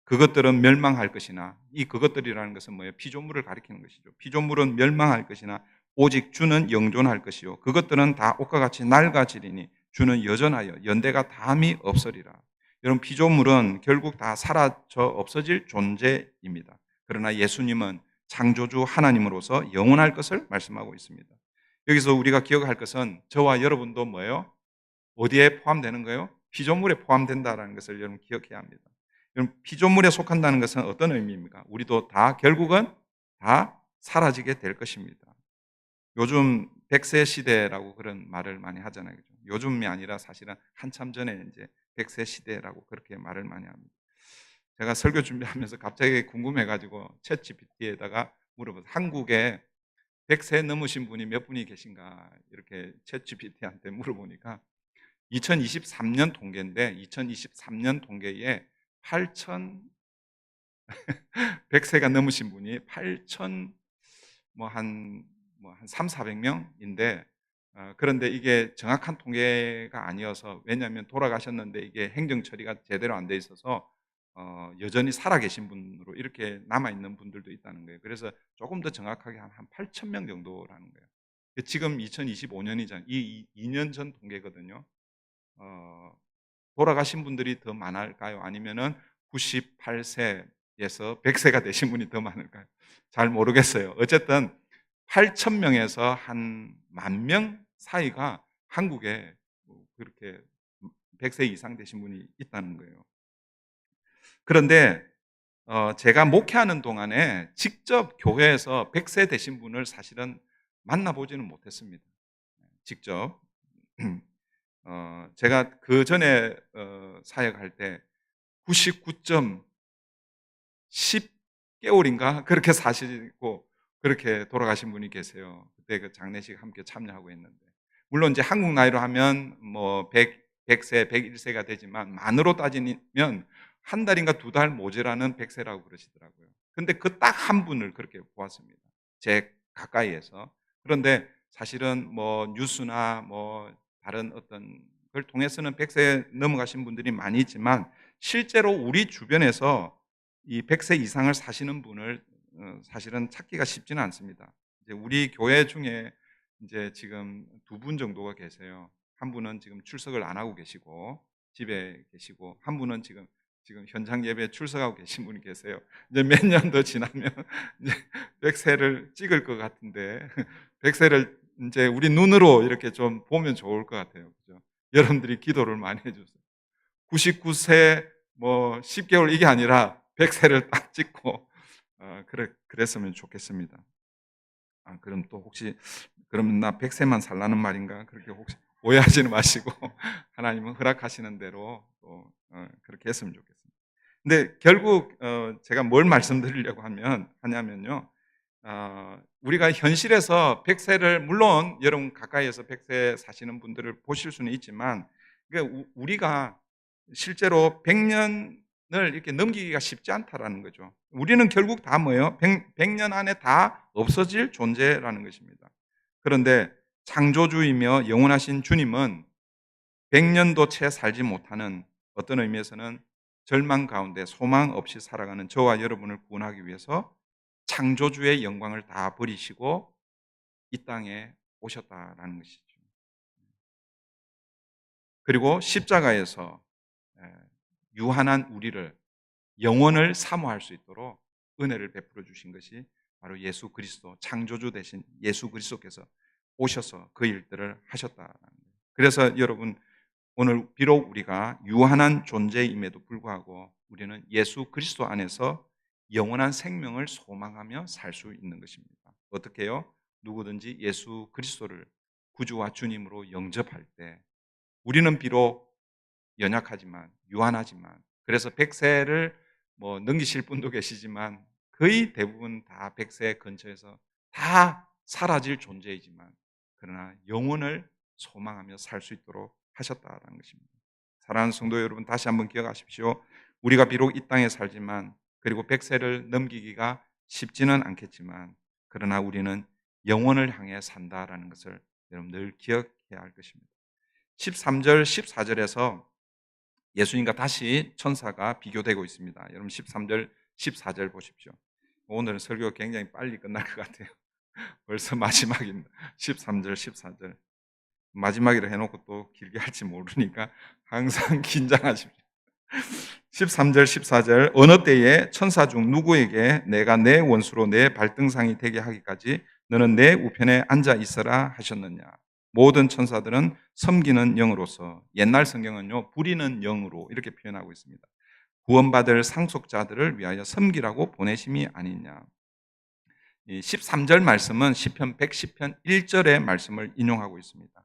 그것들은 멸망할 것이나, 이 그것들이라는 것은 뭐예요? 피조물을 가리키는 것이죠. 피조물은 멸망할 것이나 오직 주는 영존할 것이요 그것들은 다 옷과 같이 낡아지리니 주는 여전하여 연대가 다함이 없으리라. 여러분, 피조물은 결국 다 사라져 없어질 존재입니다. 그러나 예수님은 창조주 하나님으로서 영원할 것을 말씀하고 있습니다. 여기서 우리가 기억할 것은 저와 여러분도 뭐예요? 어디에 포함되는 거예요? 피조물에 포함된다는 것을 여러분 기억해야 합니다. 피조물에 속한다는 것은 어떤 의미입니까? 우리도 다 결국은 다 사라지게 될 것입니다. 요즘 100세 시대라고 그런 말을 많이 하잖아요. 요즘이 아니라 사실은 한참 전에 이제 100세 시대라고 그렇게 말을 많이 합니다. 제가 설교 준비하면서 갑자기 궁금해가지고 챗GPT에다가 물어봤어요. 한국에 100세 넘으신 분이 몇 분이 계신가 이렇게 챗GPT한테 물어보니까 2023년 통계인데 2023년 통계에 100세가 넘으신 분이 8천 한 3, 400명인데 그런데 이게 정확한 통계가 아니어서 왜냐하면 돌아가셨는데 이게 행정 처리가 제대로 안 돼 있어서 여전히 살아계신 분으로 이렇게 남아있는 분들도 있다는 거예요. 그래서 조금 더 정확하게 한 8천 명 정도라는 거예요. 지금 2025년이잖아요. 이 2년 전 통계거든요. 돌아가신 분들이 더 많을까요? 아니면은 98세에서 100세가 되신 분이 더 많을까요? 잘 모르겠어요. 어쨌든 8천 명에서 한 10,000명 사이가 한국에 그렇게 100세 이상 되신 분이 있다는 거예요. 그런데 제가 목회하는 동안에 직접 교회에서 100세 되신 분을 사실은 만나보지는 못했습니다. 직접. 제가 그 전에 사역할 때 99.10개월인가 그렇게 사시고 그렇게 돌아가신 분이 계세요. 그때 그 장례식 함께 참여하고 있는데 물론 이제 한국 나이로 하면 뭐 100세, 101세가 되지만 만으로 따지면 한 달인가 두 달 모자라는 100세라고 그러시더라고요. 근데 그 딱 한 분을 그렇게 보았습니다. 제 가까이에서. 그런데 사실은 뭐 뉴스나 뭐 다른 어떤 걸 통해서는 100세 넘어가신 분들이 많이 있지만 실제로 우리 주변에서 이 100세 이상을 사시는 분을 사실은 찾기가 쉽지는 않습니다. 이제 우리 교회 중에 이제 지금 두 분 정도가 계세요. 한 분은 지금 출석을 안 하고 계시고 집에 계시고 한 분은 지금 현장 예배에 출석하고 계신 분이 계세요. 이제 몇 년 더 지나면 이제 100세를 찍을 것 같은데 100세를 이제 우리 눈으로 이렇게 좀 보면 좋을 것 같아요. 그죠? 여러분들이 기도를 많이 해주세요. 99세 뭐 10개월 이게 아니라 100세를 딱 찍고 그랬으면 좋겠습니다. 그럼 또 혹시 그러면 나 100세만 살라는 말인가? 그렇게 혹시 오해하지는 마시고 하나님은 허락하시는 대로 또 그렇게 했으면 좋겠습니다. 근데 결국 제가 뭘 말씀드리려고 하냐면요. 우리가 현실에서 100세를 물론 여러분 가까이에서 100세 사시는 분들을 보실 수는 있지만 우리가 실제로 100년을 이렇게 넘기기가 쉽지 않다라는 거죠. 우리는 결국 다 뭐예요? 100년 안에 다 없어질 존재라는 것입니다. 그런데 창조주이며 영원하신 주님은 100년도 채 살지 못하는 어떤 의미에서는 절망 가운데 소망 없이 살아가는 저와 여러분을 구원하기 위해서 창조주의 영광을 다 버리시고 이 땅에 오셨다라는 것이죠. 그리고 십자가에서 유한한 우리를 영원을 사모할 수 있도록 은혜를 베풀어 주신 것이 바로 예수 그리스도, 창조주 대신 예수 그리스도께서 오셔서 그 일들을 하셨다라는 거예요. 그래서 여러분 오늘 비록 우리가 유한한 존재임에도 불구하고 우리는 예수 그리스도 안에서 영원한 생명을 소망하며 살 수 있는 것입니다. 어떻게 해요? 누구든지 예수 그리스도를 구주와 주님으로 영접할 때 우리는 비록 연약하지만 유한하지만 그래서 100세를 뭐 넘기실 분도 계시지만 거의 대부분 다 100세 근처에서 다 사라질 존재이지만 그러나 영원을 소망하며 살 수 있도록 하셨다는 것입니다. 사랑하는 성도 여러분, 다시 한번 기억하십시오. 우리가 비록 이 땅에 살지만 그리고 100세를 넘기기가 쉽지는 않겠지만 그러나 우리는 영원을 향해 산다라는 것을 여러분 늘 기억해야 할 것입니다. 13절, 14절에서 예수님과 다시 천사가 비교되고 있습니다. 여러분 13절, 14절 보십시오. 오늘은 설교가 굉장히 빨리 끝날 것 같아요. 벌써 마지막입니다. 13절, 14절. 마지막이라 해놓고 또 길게 할지 모르니까 항상 긴장하십시오. 13절, 14절. 어느 때에 천사 중 누구에게 내가 내 원수로 내 발등상이 되게 하기까지 너는 내 우편에 앉아 있어라 하셨느냐. 모든 천사들은 섬기는 영으로서, 옛날 성경은요 부리는 영으로 이렇게 표현하고 있습니다. 구원받을 상속자들을 위하여 섬기라고 보내심이 아니냐. 이 13절 말씀은 시편 110편 1절의 말씀을 인용하고 있습니다.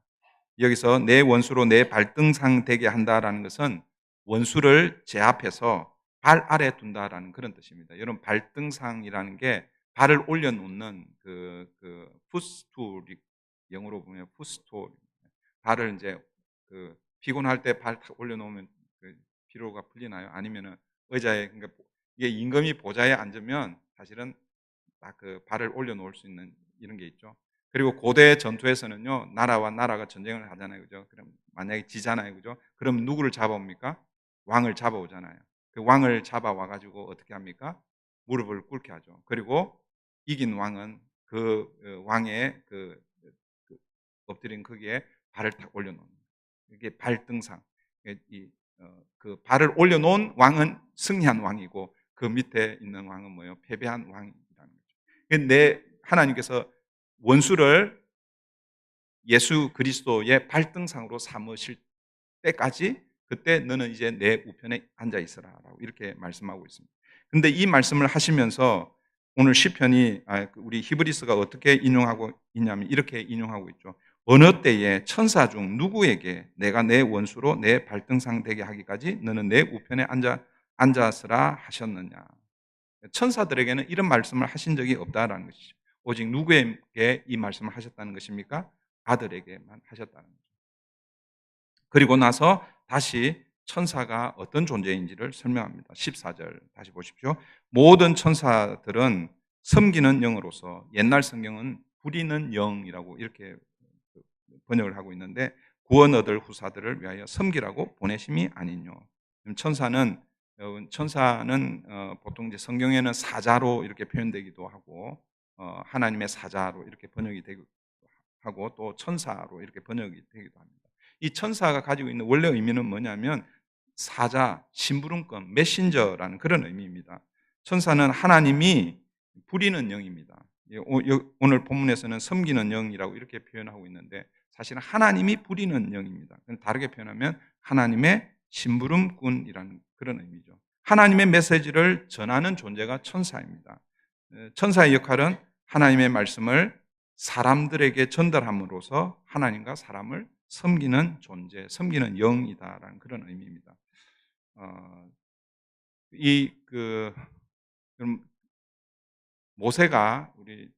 여기서 내 원수로 내 발등상 되게 한다라는 것은 원수를 제 앞에서 발 아래 둔다라는 그런 뜻입니다. 여러분, 발등상이라는 게 발을 올려놓는 푸스툴, 영어로 보면 푸스톨, 발을 이제 피곤할 때 발 탁 올려놓으면 피로가 풀리나요? 아니면은 의자에, 그러니까 이게 임금이 보좌에 앉으면 사실은 딱 발을 올려놓을 수 있는 이런 게 있죠. 그리고 고대 전투에서는요, 나라와 나라가 전쟁을 하잖아요, 그죠? 그럼 만약에 지잖아요, 그죠? 그럼 누구를 잡아옵니까? 왕을 잡아오잖아요. 그 왕을 잡아와 가지고 어떻게 합니까? 무릎을 꿇게 하죠. 그리고 이긴 왕은 왕의 엎드린 거기에 발을 탁 올려놓는 거예요. 이게 발등상. 그 발을 올려놓은 왕은 승리한 왕이고, 그 밑에 있는 왕은 뭐예요? 패배한 왕이라는 거죠. 내 하나님께서 원수를 예수 그리스도의 발등상으로 삼으실 때까지, 그때 너는 이제 내 우편에 앉아 있으라라고 이렇게 말씀하고 있습니다. 근데 이 말씀을 하시면서 오늘 시편이 우리 히브리서가 어떻게 인용하고 있냐면 이렇게 인용하고 있죠. 어느 때에 천사 중 누구에게 내가 내 원수로 내 발등상 되게 하기까지 너는 내 우편에 앉았으라 하셨느냐. 천사들에게는 이런 말씀을 하신 적이 없다라는 것이죠. 오직 누구에게 이 말씀을 하셨다는 것입니까? 아들에게만 하셨다는 거죠. 그리고 나서 다시 천사가 어떤 존재인지를 설명합니다. 14절 다시 보십시오. 모든 천사들은 섬기는 영으로서, 옛날 성경은 부리는 영이라고 이렇게 번역을 하고 있는데, 구원 얻을 후사들을 위하여 섬기라고 보내심이 아니뇨. 천사는 보통 이제 성경에는 사자로 이렇게 표현되기도 하고, 하나님의 사자로 이렇게 번역이 되기도 하고, 또 천사로 이렇게 번역이 되기도 합니다. 이 천사가 가지고 있는 원래 의미는 뭐냐면 사자, 심부름꾼, 메신저라는 그런 의미입니다. 천사는 하나님이 부리는 영입니다. 오늘 본문에서는 섬기는 영이라고 이렇게 표현하고 있는데, 사실은 하나님이 부리는 영입니다. 다르게 표현하면 하나님의 심부름꾼이라는 그런 의미죠. 하나님의 메시지를 전하는 존재가 천사입니다. 천사의 역할은 하나님의 말씀을 사람들에게 전달함으로써 하나님과 사람을 섬기는 존재, 섬기는 영이다라는 그런 의미입니다. 그럼 모세가 우리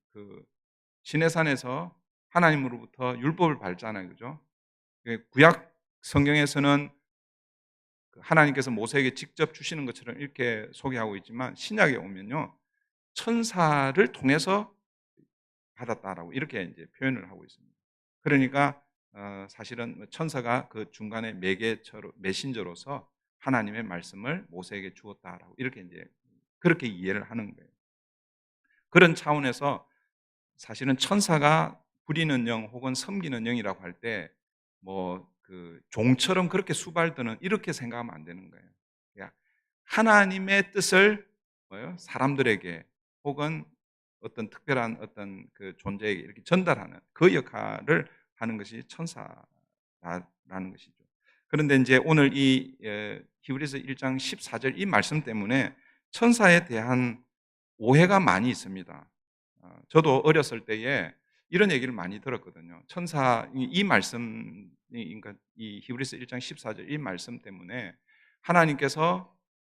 시내산에서 하나님으로부터 율법을 받잖아요, 그죠? 구약 성경에서는 하나님께서 모세에게 직접 주시는 것처럼 이렇게 소개하고 있지만, 신약에 오면요, 천사를 통해서 받았다라고 이렇게 이제 표현을 하고 있습니다. 그러니까 사실은 천사가 그 중간에 메신저로서 하나님의 말씀을 모세에게 주었다라고 이렇게 이제 그렇게 이해를 하는 거예요. 그런 차원에서 사실은 천사가 부리는 영 혹은 섬기는 영이라고 할 때 종처럼 그렇게 수발드는 이렇게 생각하면 안 되는 거예요. 그러니까 하나님의 뜻을 사람들에게 혹은 어떤 특별한 어떤 존재에게 이렇게 전달하는 그 역할을 하는 것이 천사라는 것이죠. 그런데 이제 오늘 이 히브리서 1장 14절 이 말씀 때문에 천사에 대한 오해가 많이 있습니다. 저도 어렸을 때에 이런 얘기를 많이 들었거든요. 이 말씀, 그러니까 이 히브리서 1장 14절 이 말씀 때문에 하나님께서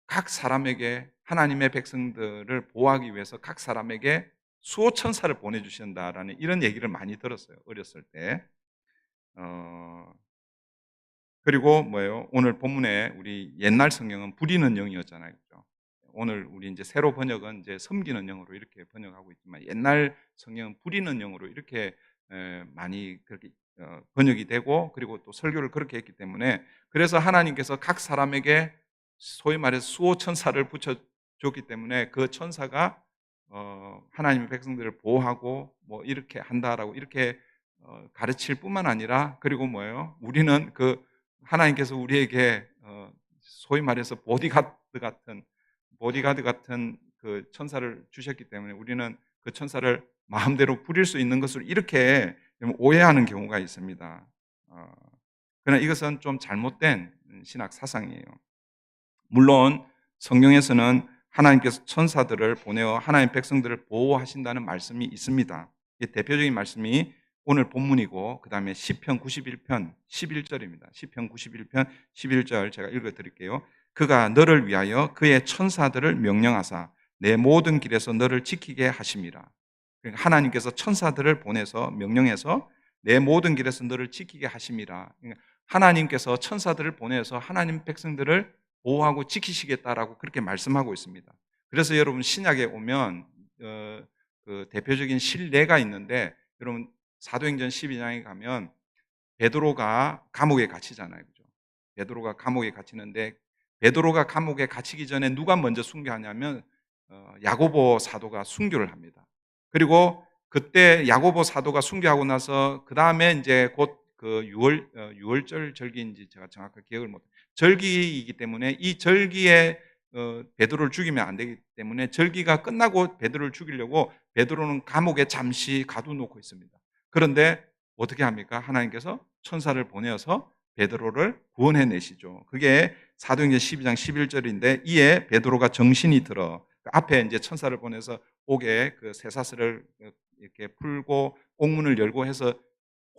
각 사람에게, 하나님의 백성들을 보호하기 위해서 각 사람에게 수호천사를 보내주신다라는 이런 얘기를 많이 들었어요, 어렸을 때. 그리고 오늘 본문에 우리 옛날 성경은 부리는 영이었잖아요, 그렇죠? 오늘 우리 이제 새로 번역은 이제 섬기는 영으로 이렇게 번역하고 있지만, 옛날 성경은 부리는 영으로 이렇게 많이 그렇게 번역이 되고, 그리고 또 설교를 그렇게 했기 때문에, 그래서 하나님께서 각 사람에게 소위 말해서 수호천사를 붙여줬기 때문에 그 천사가 하나님의 백성들을 보호하고 이렇게 한다라고 이렇게 가르칠 뿐만 아니라, 그리고 우리는 하나님께서 우리에게 소위 말해서 보디가드 같은 그 천사를 주셨기 때문에 우리는 그 천사를 마음대로 부릴 수 있는 것을 이렇게 오해하는 경우가 있습니다. 그러나 이것은 좀 잘못된 신학 사상이에요. 물론 성경에서는 하나님께서 천사들을 보내어 하나님 백성들을 보호하신다는 말씀이 있습니다. 대표적인 말씀이 오늘 본문이고 그 다음에 시편 91편 11절입니다. 시편 91편 11절 제가 읽어드릴게요. 그가 너를 위하여 그의 천사들을 명령하사 내 모든 길에서 너를 지키게 하심이라. 그러니까 하나님께서 천사들을 보내서 명령해서 내 모든 길에서 너를 지키게 하심이라. 그러니까 하나님께서 천사들을 보내서 하나님 백성들을 보호하고 지키시겠다라고 그렇게 말씀하고 있습니다. 그래서 여러분 신약에 오면 그 대표적인 실례가 있는데 여러분 사도행전 12장에 가면 베드로가 감옥에 갇히잖아요. 그죠? 베드로가 감옥에 갇히는데 베드로가 감옥에 갇히기 전에 누가 먼저 순교하냐면 야고보 사도가 순교를 합니다. 그리고 그때 야고보 사도가 순교하고 나서 그 다음에 이제 곧 그 유월절 절기인지 제가 정확하게 기억을 못. 절기이기 때문에 이 절기에 베드로를 죽이면 안 되기 때문에 절기가 끝나고 베드로를 죽이려고 베드로는 감옥에 잠시 가둬놓고 있습니다. 그런데 어떻게 합니까? 하나님께서 천사를 보내어서 베드로를 구원해내시죠. 그게 사도행전 12장 11절인데 이에 베드로가 정신이 들어 앞에 이제 천사를 보내서 옥에 그 쇠사슬을 이렇게 풀고 옥문을 열고 해서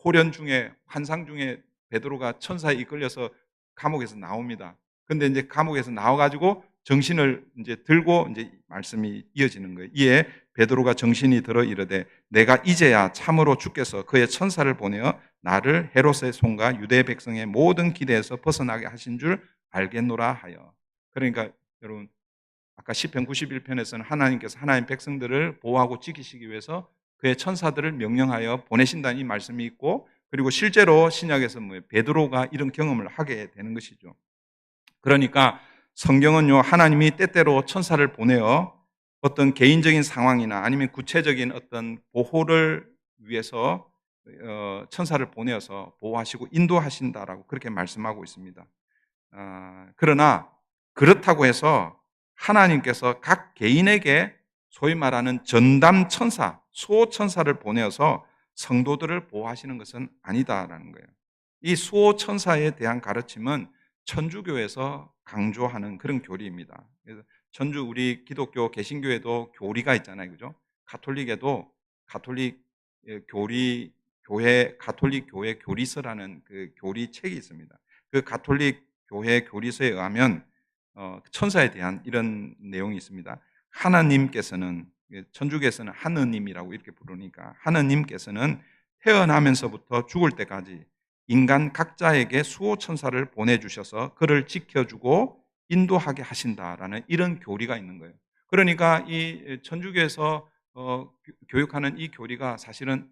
호련 중에 환상 중에 베드로가 천사에 이끌려서 감옥에서 나옵니다. 근데 이제 감옥에서 나와가지고 정신을 이제 들고 이제 말씀이 이어지는 거예요. 이에 베드로가 정신이 들어 이르되 내가 이제야 참으로 주께서 그의 천사를 보내어 나를 헤롯의 손과 유대 백성의 모든 기대에서 벗어나게 하신 줄 알겠노라 하여. 그러니까 여러분 아까 시편 91편에서는 하나님께서 하나님 백성들을 보호하고 지키시기 위해서 그의 천사들을 명령하여 보내신다는 이 말씀이 있고 그리고 실제로 신약에서 베드로가 이런 경험을 하게 되는 것이죠. 그러니까 성경은요 하나님이 때때로 천사를 보내어 어떤 개인적인 상황이나 아니면 구체적인 어떤 보호를 위해서 천사를 보내어서 보호하시고 인도하신다라고 그렇게 말씀하고 있습니다. 그러나 그렇다고 해서 하나님께서 각 개인에게 소위 말하는 전담 천사, 수호 천사를 보내어서 성도들을 보호하시는 것은 아니다라는 거예요. 이 수호 천사에 대한 가르침은 천주교에서 강조하는 그런 교리입니다. 그래서 천주 우리 기독교 개신교에도 교리가 있잖아요, 그죠? 가톨릭에도 가톨릭 교회 교리서라는 그 교리 책이 있습니다. 그 가톨릭 교회 교리서에 의하면 천사에 대한 이런 내용이 있습니다. 하나님께서는 천주교에서는 하느님이라고 이렇게 부르니까 하느님께서는 태어나면서부터 죽을 때까지 인간 각자에게 수호 천사를 보내주셔서 그를 지켜주고 인도하게 하신다라는 이런 교리가 있는 거예요. 그러니까 이 천주교에서 교육하는 이 교리가 사실은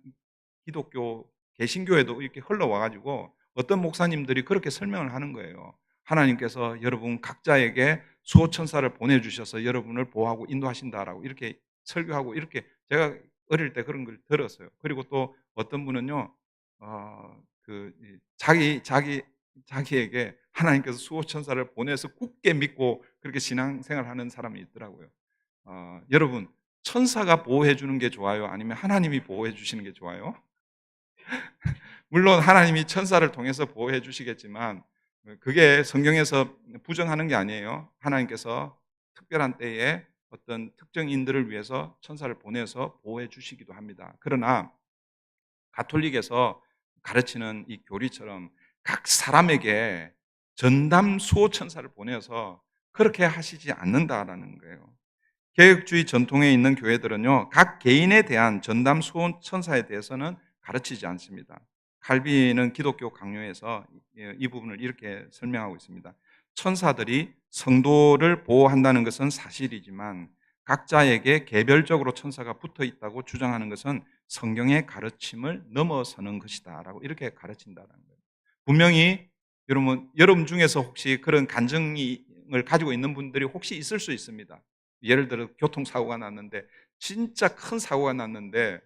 기독교 개신교에도 이렇게 흘러와가지고 어떤 목사님들이 그렇게 설명을 하는 거예요. 하나님께서 여러분 각자에게 수호 천사를 보내주셔서 여러분을 보호하고 인도하신다라고 이렇게 설교하고 이렇게 제가 어릴 때 그런 걸 들었어요. 그리고 또 어떤 분은요, 자기에게 하나님께서 수호 천사를 보내서 굳게 믿고 그렇게 신앙생활하는 사람이 있더라고요. 여러분 천사가 보호해 주는 게 좋아요? 아니면 하나님이 보호해 주시는 게 좋아요? 물론 하나님이 천사를 통해서 보호해 주시겠지만 그게 성경에서 부정하는 게 아니에요. 하나님께서 특별한 때에 어떤 특정인들을 위해서 천사를 보내서 보호해 주시기도 합니다. 그러나 가톨릭에서 가르치는 이 교리처럼 각 사람에게 전담 수호 천사를 보내서 그렇게 하시지 않는다라는 거예요. 개혁주의 전통에 있는 교회들은요, 각 개인에 대한 전담 수호 천사에 대해서는 가르치지 않습니다. 칼빈은 기독교 강요에서 이 부분을 이렇게 설명하고 있습니다. 천사들이 성도를 보호한다는 것은 사실이지만 각자에게 개별적으로 천사가 붙어 있다고 주장하는 것은 성경의 가르침을 넘어서는 것이다 라고 이렇게 가르친다는 거예요. 분명히 여러분 중에서 혹시 그런 간증을 가지고 있는 분들이 혹시 있을 수 있습니다. 예를 들어 교통사고가 났는데 진짜 큰 사고가 났는데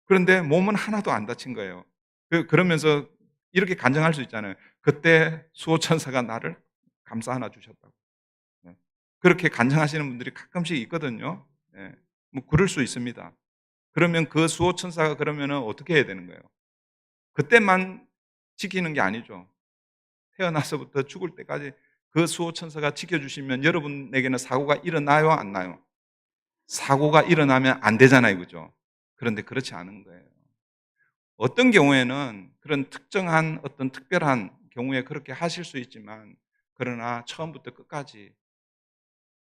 그런데 몸은 하나도 안 다친 거예요. 그러면서 이렇게 간증할 수 있잖아요. 그때 수호천사가 나를 감싸 안아 주셨다고. 그렇게 간증하시는 분들이 가끔씩 있거든요. 뭐 그럴 수 있습니다. 그러면 그 수호천사가 그러면 어떻게 해야 되는 거예요? 그때만 지키는 게 아니죠. 태어나서부터 죽을 때까지 그 수호천사가 지켜주시면 여러분에게는 사고가 일어나요, 안 나요? 사고가 일어나면 안 되잖아요, 그죠? 그런데 그렇지 않은 거예요. 어떤 경우에는 그런 특정한 어떤 특별한 경우에 그렇게 하실 수 있지만, 그러나 처음부터 끝까지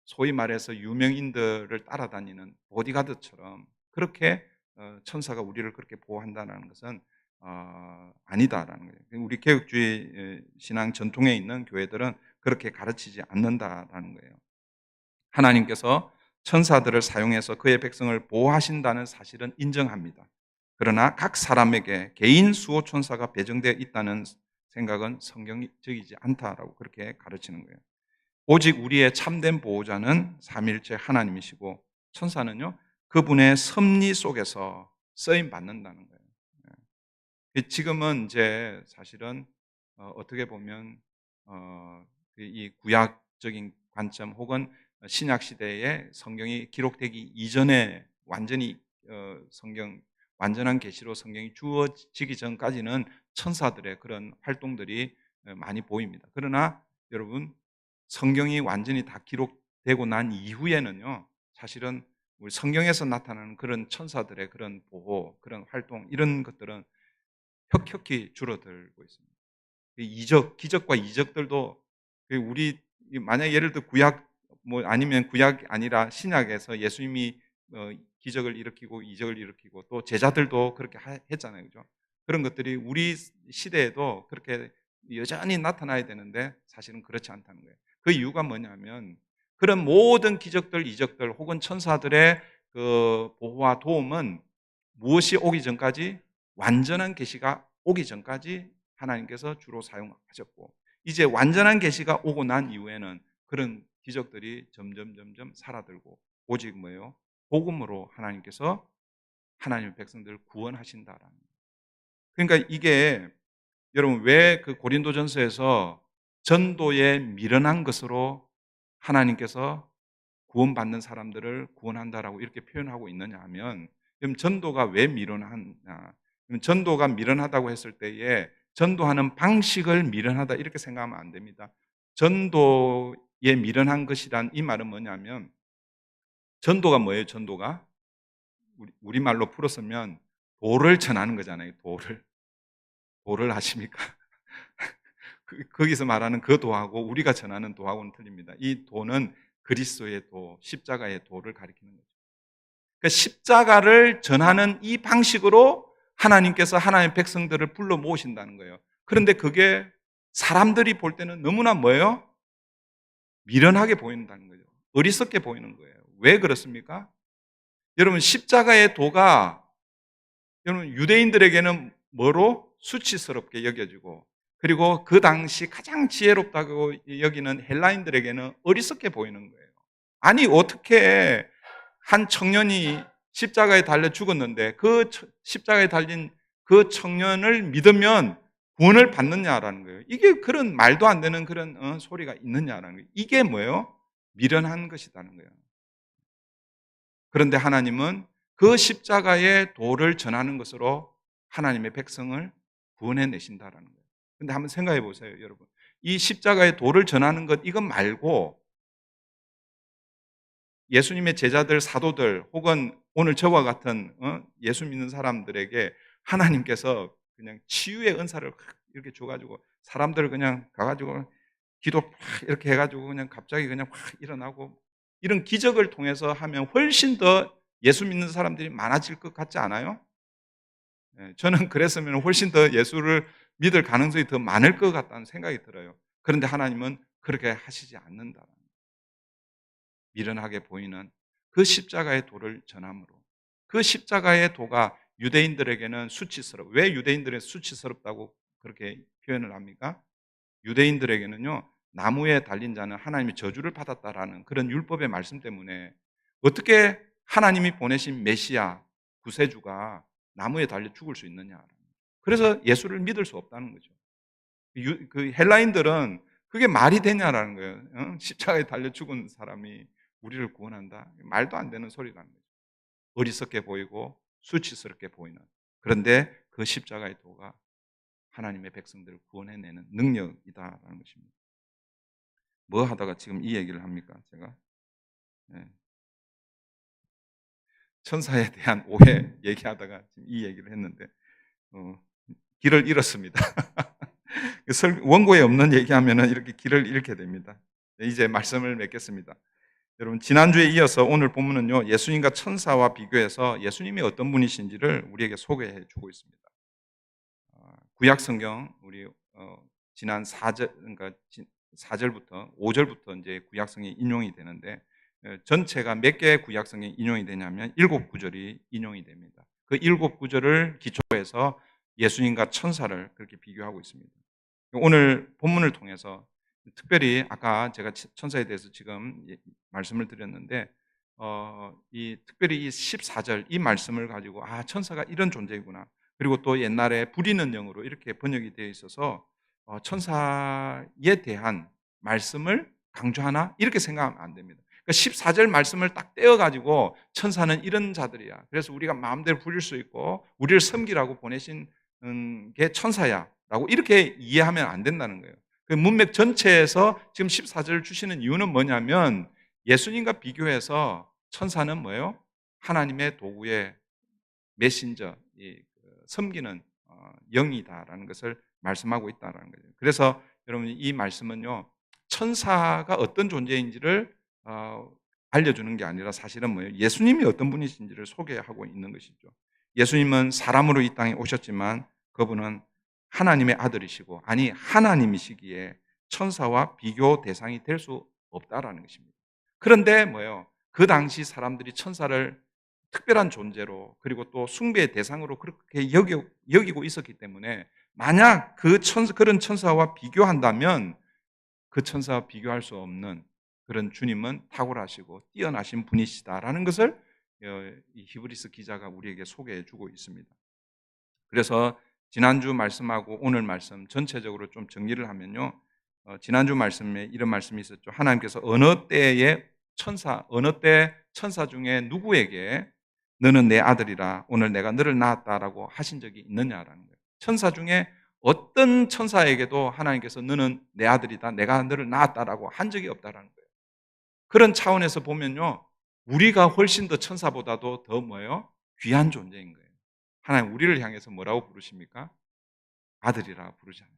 소위 말해서 유명인들을 따라다니는 보디가드처럼 그렇게 천사가 우리를 그렇게 보호한다는 것은 아니다라는 거예요. 우리 개혁주의 신앙 전통에 있는 교회들은 그렇게 가르치지 않는다라는 거예요. 하나님께서 천사들을 사용해서 그의 백성을 보호하신다는 사실은 인정합니다. 그러나 각 사람에게 개인 수호 천사가 배정되어 있다는 생각은 성경적이지 않다라고 그렇게 가르치는 거예요. 오직 우리의 참된 보호자는 삼위일체 하나님이시고, 천사는요 그분의 섭리 속에서 쓰임 받는다는 거예요. 지금은 이제 사실은 어떻게 보면 이 구약적인 관점 혹은 신약 시대에 성경이 기록되기 이전에 완전히 성경 완전한 계시로 성경이 주어지기 전까지는 천사들의 그런 활동들이 많이 보입니다. 그러나 여러분, 성경이 완전히 다 기록되고 난 이후에는요, 사실은 우리 성경에서 나타나는 그런 천사들의 그런 보호, 그런 활동, 이런 것들은 혁혁히 줄어들고 있습니다. 기적과 이적들도 우리 만약 예를 들어 구약 뭐 아니면 구약 아니라 신약에서 예수님이 기적을 일으키고 이적을 일으키고 또 제자들도 그렇게 했잖아요, 그죠? 그런 것들이 우리 시대에도 그렇게 여전히 나타나야 되는데 사실은 그렇지 않다는 거예요. 그 이유가 뭐냐면 그런 모든 기적들, 이적들 혹은 천사들의 그 보호와 도움은 무엇이 오기 전까지, 완전한 계시가 오기 전까지 하나님께서 주로 사용하셨고, 이제 완전한 계시가 오고 난 이후에는 그런 기적들이 점점 사라들고 오직 뭐예요? 복음으로 하나님께서 하나님의 백성들을 구원하신다라는 거예요. 그러니까 이게 여러분 왜 그 고린도전서에서 전도에 미련한 것으로 하나님께서 구원받는 사람들을 구원한다라고 이렇게 표현하고 있느냐 하면, 그럼 전도가 왜 미련하냐? 전도가 미련하다고 했을 때에 전도하는 방식을 미련하다 이렇게 생각하면 안 됩니다. 전도에 미련한 것이란 이 말은 뭐냐면, 전도가 뭐예요? 전도가 우리말로 풀었으면 도를 전하는 거잖아요. 도를 아십니까? 거기서 말하는 그 도하고 우리가 전하는 도하고는 틀립니다. 이 도는 그리스도의 도, 십자가의 도를 가리키는 거죠. 그러니까 십자가를 전하는 이 방식으로 하나님께서 하나님의 백성들을 불러 모으신다는 거예요. 그런데 그게 사람들이 볼 때는 너무나 뭐예요? 미련하게 보인다는 거죠. 어리석게 보이는 거예요. 왜 그렇습니까? 여러분, 십자가의 도가 여러분 유대인들에게는 뭐로? 수치스럽게 여겨지고, 그리고 그 당시 가장 지혜롭다고 여기는 헬라인들에게는 어리석게 보이는 거예요. 아니 어떻게 한 청년이 십자가에 달려 죽었는데 그 십자가에 달린 그 청년을 믿으면 구원을 받느냐라는 거예요. 이게 그런 말도 안 되는 그런 소리가 있느냐라는 거예요. 이게 뭐예요? 미련한 것이라는 거예요. 그런데 하나님은 그 십자가의 도를 전하는 것으로 하나님의 백성을 구원해 내신다라는 거예요. 근데 한번 생각해 보세요, 여러분. 이 십자가의 도를 전하는 것 이것 말고 예수님의 제자들, 사도들 혹은 오늘 저와 같은 예수 믿는 사람들에게 하나님께서 그냥 치유의 은사를 이렇게 줘가지고 사람들을 그냥 가가지고 기도 이렇게 해가지고 그냥 갑자기 그냥 확 일어나고 이런 기적을 통해서 하면 훨씬 더 예수 믿는 사람들이 많아질 것 같지 않아요? 저는 그랬으면 훨씬 더 예수를 믿을 가능성이 더 많을 것 같다는 생각이 들어요. 그런데 하나님은 그렇게 하시지 않는다. 미련하게 보이는 그 십자가의 도를 전함으로, 그 십자가의 도가 유대인들에게는 수치스러워. 왜 유대인들은 수치스럽다고 그렇게 표현을 합니까? 유대인들에게는요, 나무에 달린 자는 하나님의 저주를 받았다라는 그런 율법의 말씀 때문에 어떻게 하나님이 보내신 메시아 구세주가 나무에 달려 죽을 수 있느냐. 그래서 예수를 믿을 수 없다는 거죠. 그 헬라인들은 그게 말이 되냐라는 거예요. 십자가에 달려 죽은 사람이 우리를 구원한다. 말도 안 되는 소리라는 거죠. 어리석게 보이고 수치스럽게 보이는. 그런데 그 십자가의 도가 하나님의 백성들을 구원해내는 능력이다라는 것입니다. 뭐 하다가 지금 이 얘기를 합니까? 제가 예. 천사에 대한 오해 얘기하다가 지금 이 얘기를 했는데 길을 잃었습니다. 원고에 없는 얘기하면은 이렇게 길을 잃게 됩니다. 이제 말씀을 맺겠습니다. 여러분, 지난주에 이어서 오늘 본문은요, 예수님과 천사와 비교해서 예수님이 어떤 분이신지를 우리에게 소개해 주고 있습니다. 구약 성경 우리 지난 4절 그러니까 4절부터 5절부터 이제 구약 성경이 인용이 되는데 전체가 몇 개의 구약 성경이 인용이 되냐면 7구절이 인용이 됩니다. 그 7구절을 기초해서 예수님과 천사를 그렇게 비교하고 있습니다. 오늘 본문을 통해서 특별히 아까 제가 천사에 대해서 지금 말씀을 드렸는데 특별히 이 14절 이 말씀을 가지고 천사가 이런 존재이구나. 그리고 또 옛날에 부리는 영으로 이렇게 번역이 되어 있어서 천사에 대한 말씀을 강조하나 이렇게 생각하면 안 됩니다. 그러니까 14절 말씀을 딱 떼어가지고 천사는 이런 자들이야. 그래서 우리가 마음대로 부릴 수 있고 우리를 섬기라고 보내신 게 천사야 라고 이렇게 이해하면 안 된다는 거예요. 그 문맥 전체에서 지금 14절을 주시는 이유는 뭐냐면 예수님과 비교해서 천사는 뭐예요? 하나님의 도구의 메신저, 섬기는 영이다라는 것을 말씀하고 있다는 거죠. 그래서 여러분 이 말씀은요, 천사가 어떤 존재인지를 알려주는 게 아니라 사실은 뭐예요? 예수님이 어떤 분이신지를 소개하고 있는 것이죠. 예수님은 사람으로 이 땅에 오셨지만 그분은 하나님의 아들이시고, 아니 하나님이시기에 천사와 비교 대상이 될 수 없다라는 것입니다. 그런데 뭐예요? 그 당시 사람들이 천사를 특별한 존재로 그리고 또 숭배의 대상으로 그렇게 여기고 있었기 때문에 만약 그런 천사와 비교한다면 그 천사와 비교할 수 없는 그런 주님은 탁월하시고 뛰어나신 분이시다라는 것을 이 히브리서 기자가 우리에게 소개해 주고 있습니다. 그래서 지난주 말씀하고 오늘 말씀 전체적으로 좀 정리를 하면요, 지난주 말씀에 이런 말씀이 있었죠. 하나님께서 어느 때 천사 중에 누구에게 너는 내 아들이라 오늘 내가 너를 낳았다라고 하신 적이 있느냐라는 거예요. 천사 중에 어떤 천사에게도 하나님께서 너는 내 아들이다, 내가 너를 낳았다라고 한 적이 없다라는 거예요. 그런 차원에서 보면요, 우리가 훨씬 더 천사보다도 더 뭐예요? 귀한 존재인 거예요. 하나님 우리를 향해서 뭐라고 부르십니까? 아들이라 부르잖아요.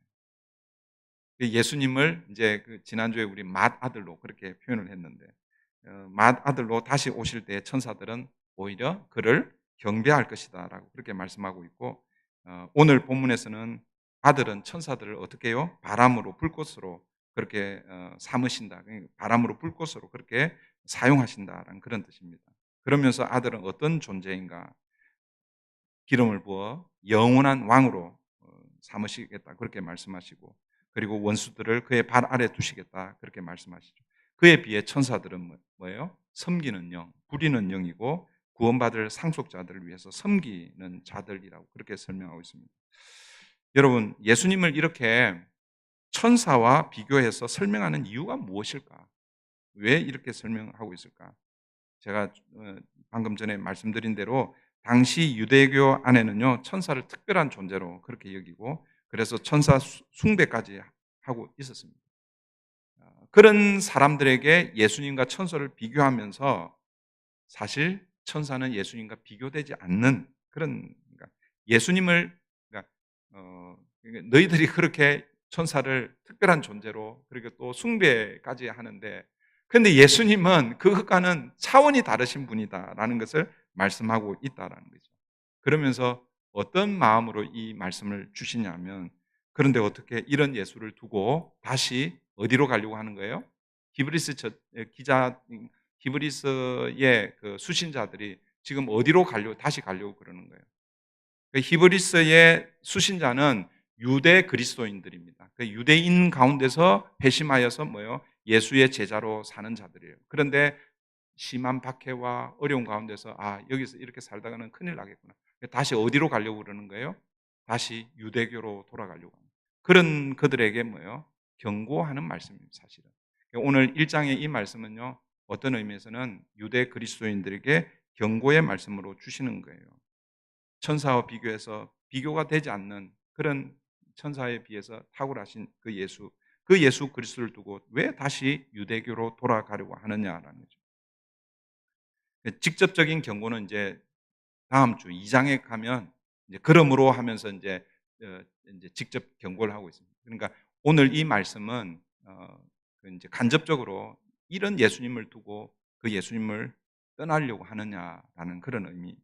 예수님을 이제 지난주에 우리 맏아들로 그렇게 표현을 했는데 맏아들로 다시 오실 때 천사들은 오히려 그를 경배할 것이다 라고 그렇게 말씀하고 있고, 오늘 본문에서는 아들은 천사들을 어떻게 해요? 바람으로 불꽃으로 그렇게 삼으신다. 바람으로 불꽃으로 그렇게 사용하신다라는 그런 뜻입니다. 그러면서 아들은 어떤 존재인가? 기름을 부어 영원한 왕으로 삼으시겠다 그렇게 말씀하시고, 그리고 원수들을 그의 발 아래 두시겠다 그렇게 말씀하시죠. 그에 비해 천사들은 뭐예요? 섬기는 영, 부리는 영이고 구원받을 상속자들을 위해서 섬기는 자들이라고 그렇게 설명하고 있습니다. 여러분, 예수님을 이렇게 천사와 비교해서 설명하는 이유가 무엇일까? 왜 이렇게 설명하고 있을까? 제가 방금 전에 말씀드린 대로 당시 유대교 안에는요, 천사를 특별한 존재로 그렇게 여기고 그래서 천사 숭배까지 하고 있었습니다. 그런 사람들에게 예수님과 천사를 비교하면서 사실 천사는 예수님과 비교되지 않는 그런, 그러니까 예수님을 그러니까 너희들이 그렇게 천사를 특별한 존재로 그리고 또 숭배까지 하는데, 그런데 예수님은 그것과는 차원이 다르신 분이다라는 것을 말씀하고 있다라는 거죠. 그러면서 어떤 마음으로 이 말씀을 주시냐면, 그런데 어떻게 이런 예수를 두고 다시 어디로 가려고 하는 거예요? 히브리서의 그 수신자들이 지금 어디로 다시 가려고 그러는 거예요. 히브리서의 수신자는 유대 그리스도인들입니다. 유대인 가운데서 회심하여서 뭐요? 예수의 제자로 사는 자들이에요. 그런데 심한 박해와 어려운 가운데서 여기서 이렇게 살다가는 큰일 나겠구나. 다시 어디로 가려고 그러는 거예요? 다시 유대교로 돌아가려고 합니다. 그런 그들에게 뭐요? 경고하는 말씀입니다, 사실은. 오늘 1장의 이 말씀은요, 어떤 의미에서는 유대 그리스도인들에게 경고의 말씀으로 주시는 거예요. 천사와 비교해서 비교가 되지 않는 그런 천사에 비해서 탁월하신 그 예수, 그 예수 그리스도를 두고 왜 다시 유대교로 돌아가려고 하느냐라는 거죠. 직접적인 경고는 이제 다음 주 2장에 가면 이제 그러므로 하면서 이제 직접 경고를 하고 있습니다. 그러니까 오늘 이 말씀은 이제 간접적으로 이런 예수님을 두고 그 예수님을 떠나려고 하느냐라는 그런 의미.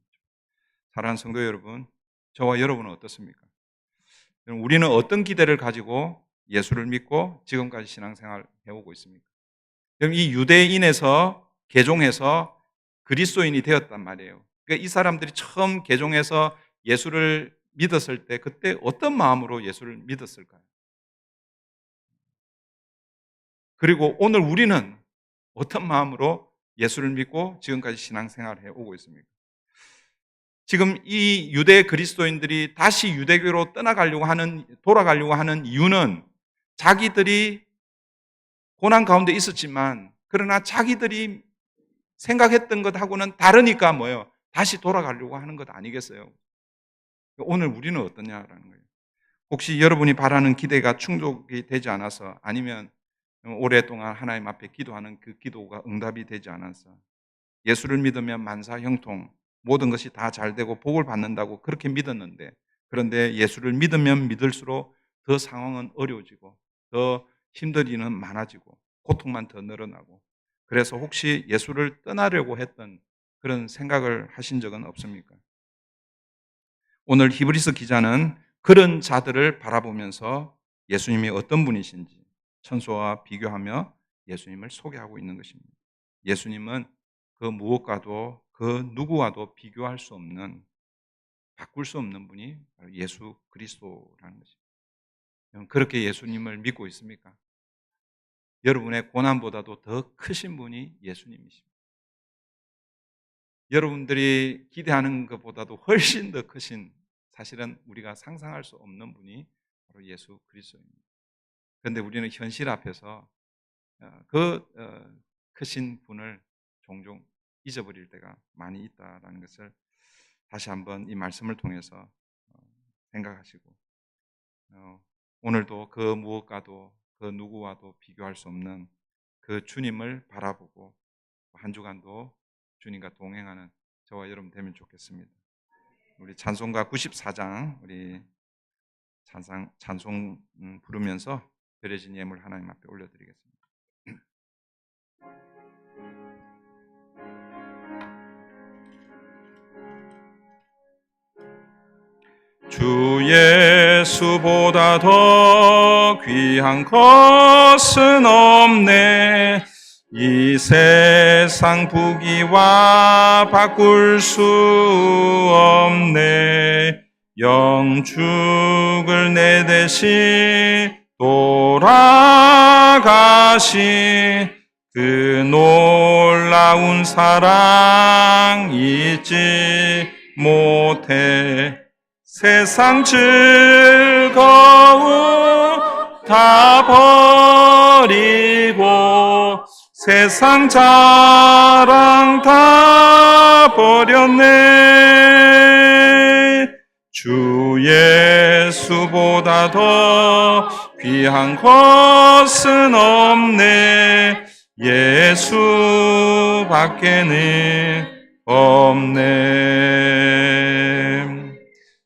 사랑하는 성도 여러분, 저와 여러분은 어떻습니까? 우리는 어떤 기대를 가지고 예수를 믿고 지금까지 신앙생활을 해오고 있습니까? 그럼 이 유대인에서 개종해서 그리스도인이 되었단 말이에요. 그러니까 이 사람들이 처음 개종해서 예수를 믿었을 때 그때 어떤 마음으로 예수를 믿었을까요? 그리고 오늘 우리는 어떤 마음으로 예수를 믿고 지금까지 신앙생활을 해오고 있습니까? 지금 이 유대 그리스도인들이 다시 유대교로 돌아가려고 하는 이유는 자기들이 고난 가운데 있었지만 그러나 자기들이 생각했던 것하고는 다르니까 뭐예요? 다시 돌아가려고 하는 것 아니겠어요? 오늘 우리는 어떠냐라는 거예요. 혹시 여러분이 바라는 기대가 충족이 되지 않아서 아니면 오랫동안 하나님 앞에 기도하는 그 기도가 응답이 되지 않아서 예수를 믿으면 만사 형통 모든 것이 다 잘 되고 복을 받는다고 그렇게 믿었는데 그런데 예수를 믿으면 믿을수록 더 상황은 어려워지고 더 힘든 일은 많아지고 고통만 더 늘어나고 그래서 혹시 예수를 떠나려고 했던 그런 생각을 하신 적은 없습니까? 오늘 히브리서 기자는 그런 자들을 바라보면서 예수님이 어떤 분이신지 천소와 비교하며 예수님을 소개하고 있는 것입니다. 예수님은 그 무엇과도 그 누구와도 비교할 수 없는 바꿀 수 없는 분이 바로 예수 그리스도라는 것입니다. 그렇게 예수님을 믿고 있습니까? 여러분의 고난보다도 더 크신 분이 예수님이십니다. 여러분들이 기대하는 것보다도 훨씬 더 크신 사실은 우리가 상상할 수 없는 분이 바로 예수 그리스도입니다. 그런데 우리는 현실 앞에서 그 크신 분을 종종 잊어버릴 때가 많이 있다는 것을 다시 한번 이 말씀을 통해서 생각하시고 오늘도 그 무엇과도 그 누구와도 비교할 수 없는 그 주님을 바라보고 한 주간도 주님과 동행하는 저와 여러분 되면 좋겠습니다. 우리 찬송가 94장 우리 찬송 부르면서 드려진 예물 하나님 앞에 올려드리겠습니다. 주 예수보다 더 귀한 것은 없네. 이 세상 부귀와 바꿀 수 없네. 영축을 내 대신 돌아가신 그 놀라운 사랑 잊지 못해. 세상 즐거움 다 버리고 세상 자랑 다 버렸네. 주 예수보다 더 귀한 것은 없네. 예수밖에는 없네.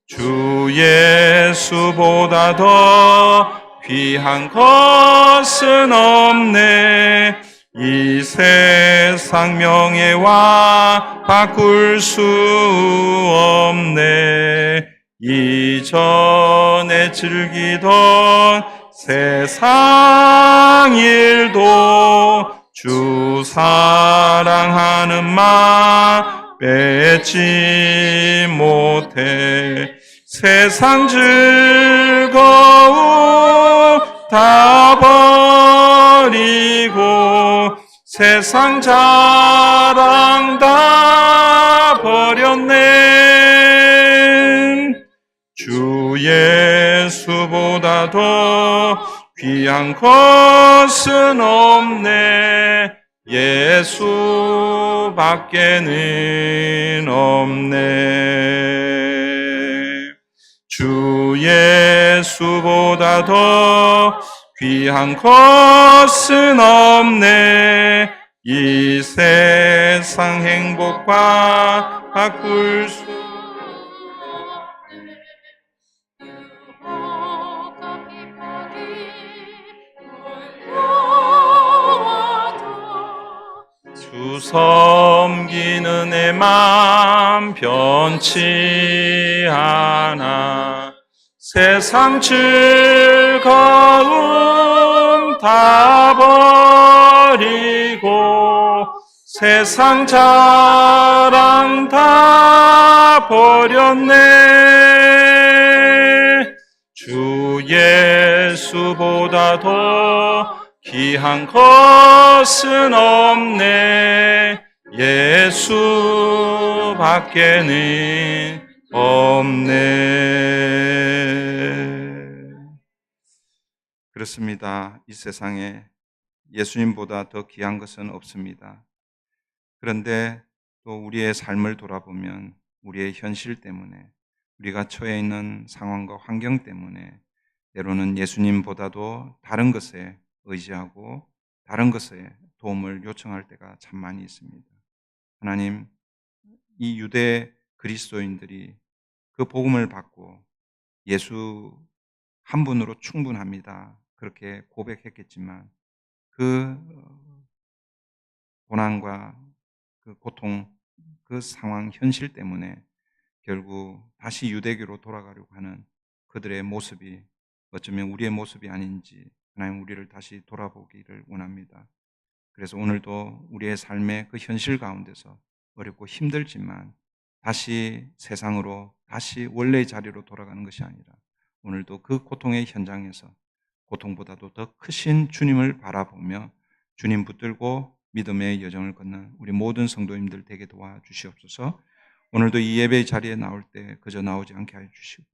주 예수보다 더 귀한 것은 없네. 이 세상 명예와 바꿀 수 없네. 이전에 즐기던 세상 일도 주 사랑하는 마음 뺏지 못해. 세상 즐거움 다 버리고 세상 자랑 다 버렸네. 주 예수보다 더 귀한 것은 없네. 예수밖에는 없네. 주 예수보다 더 귀한 것은 없네. 이 세상 행복과 바꿀 수 주 섬기는 내 맘 변치 않아. 세상 즐거움 다 버리고 세상 자랑 다 버렸네. 주 예수보다 더 귀한 것은 없네. 예수밖에는 없네. 그렇습니다. 이 세상에 예수님보다 더 귀한 것은 없습니다. 그런데 또 우리의 삶을 돌아보면 우리의 현실 때문에, 우리가 처해 있는 상황과 환경 때문에 때로는 예수님보다도 다른 것에 의지하고 다른 것에 도움을 요청할 때가 참 많이 있습니다. 하나님, 이 유대 그리스도인들이 그 복음을 받고 예수 한 분으로 충분합니다, 그렇게 고백했겠지만 그 고난과 그 고통, 그 상황, 현실 때문에 결국 다시 유대교로 돌아가려고 하는 그들의 모습이 어쩌면 우리의 모습이 아닌지 하나님 우리를 다시 돌아보기를 원합니다. 그래서 오늘도 우리의 삶의 그 현실 가운데서 어렵고 힘들지만 다시 세상으로, 다시 원래의 자리로 돌아가는 것이 아니라 오늘도 그 고통의 현장에서 고통보다도 더 크신 주님을 바라보며 주님 붙들고 믿음의 여정을 걷는 우리 모든 성도님들 되게 도와주시옵소서. 오늘도 이 예배의 자리에 나올 때 그저 나오지 않게 하여 주시고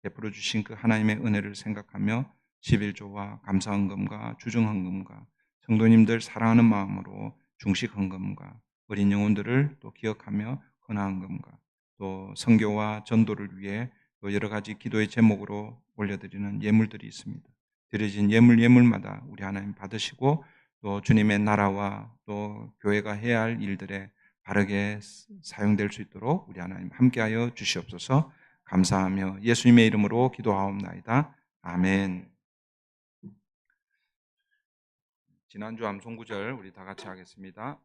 베풀어 주신 그 하나님의 은혜를 생각하며 11조와 감사헌금과 주중헌금과 성도님들 사랑하는 마음으로 중식헌금과 어린 영혼들을 또 기억하며 헌화헌금과 또 선교와 전도를 위해 또 여러 가지 기도의 제목으로 올려드리는 예물들이 있습니다. 드려진 예물마다 우리 하나님 받으시고 또 주님의 나라와 또 교회가 해야 할 일들에 바르게 사용될 수 있도록 우리 하나님 함께하여 주시옵소서. 감사하며 예수님의 이름으로 기도하옵나이다. 아멘. 지난주 암송구절 우리 다 같이 하겠습니다.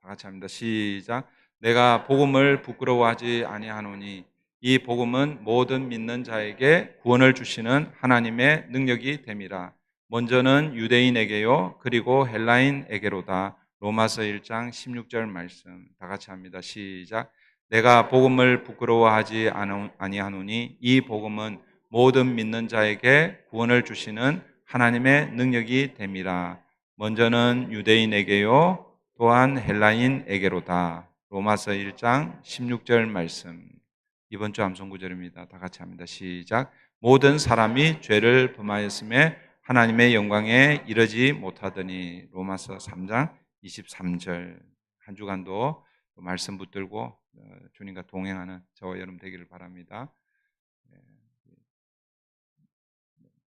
다 같이 합니다. 시작. 내가 복음을 부끄러워하지 아니하노니 이 복음은 모든 믿는 자에게 구원을 주시는 하나님의 능력이 됨이라. 먼저는 유대인에게요 그리고 헬라인에게로다. 로마서 1장 16절 말씀 다 같이 합니다. 시작. 내가 복음을 부끄러워하지 아니하노니 이 복음은 모든 믿는 자에게 구원을 주시는 하나님의 능력이 됨이라. 먼저는 유대인에게요 또한 헬라인에게로다. 로마서 1장 16절 말씀. 이번 주 암송구절입니다. 다 같이 합니다. 시작. 모든 사람이 죄를 범하였음에 하나님의 영광에 이르지 못하더니. 로마서 3장 23절. 한 주간도 말씀 붙들고 주님과 동행하는 저와 여러분 되기를 바랍니다.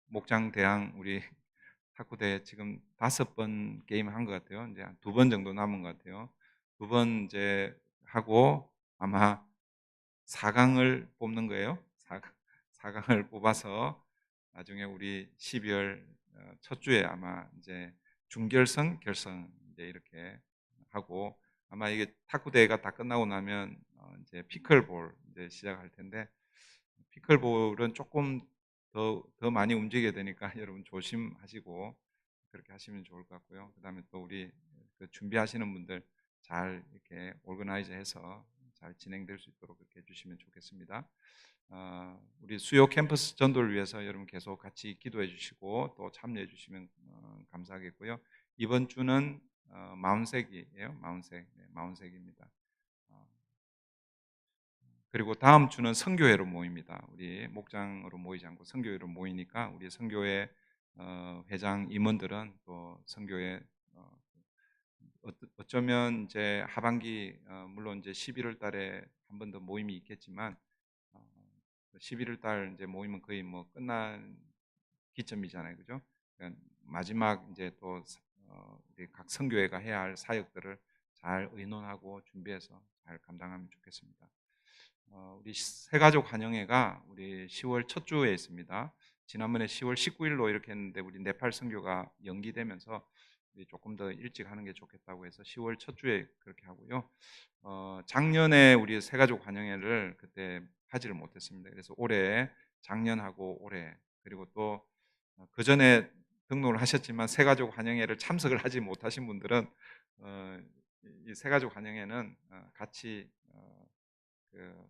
목장대항 우리 탁구대 지금 5번 게임 한 것 같아요. 이제 2번 정도 남은 것 같아요. 2번 이제 하고 아마 4강을 뽑는 거예요. 4강을 뽑아서 나중에 우리 12월 첫 주에 아마 이제 준결승, 결승 이제 이렇게 하고 아마 이게 탁구 대회가 다 끝나고 나면 이제 피클볼 이제 시작할 텐데 피클볼은 조금 더 많이 움직여야 되니까 여러분 조심하시고 그렇게 하시면 좋을 것 같고요. 그 다음에 또 우리 그 준비하시는 분들 잘 이렇게 오르가나이즈해서 잘 진행될 수 있도록 그렇게 해주시면 좋겠습니다. 우리 수요 캠퍼스 전도를 위해서 여러분 계속 같이 기도해 주시고 또 참여해 주시면 감사하겠고요. 이번 주는 마운색이에요. 마운색, 네, 마운색입니다. 그리고 다음 주는 선교회로 모입니다. 우리 목장으로 모이지 않고 선교회로 모이니까 우리 선교회 회장 임원들은 또 선교회 어쩌면 이제 하반기 물론 이제 11월 달에 한 번 더 모임이 있겠지만 11월 달 이제 모임은 거의 뭐 끝난 기점이잖아요, 그죠? 마지막 이제 또 우리 각 선교회가 해야 할 사역들을 잘 의논하고 준비해서 잘 감당하면 좋겠습니다. 우리 새가족 환영회가 우리 10월 첫 주에 있습니다. 지난번에 10월 19일로 이렇게 했는데 우리 네팔 선교가 연기되면서 우리 조금 더 일찍 하는 게 좋겠다고 해서 10월 첫 주에 그렇게 하고요. 작년에 우리 새가족 환영회를 그때 하지를 못했습니다. 그래서 올해 작년하고 올해 그리고 또 그 전에 등록을 하셨지만 새가족 환영회를 참석을 하지 못하신 분들은 이 새가족 환영회는 같이 그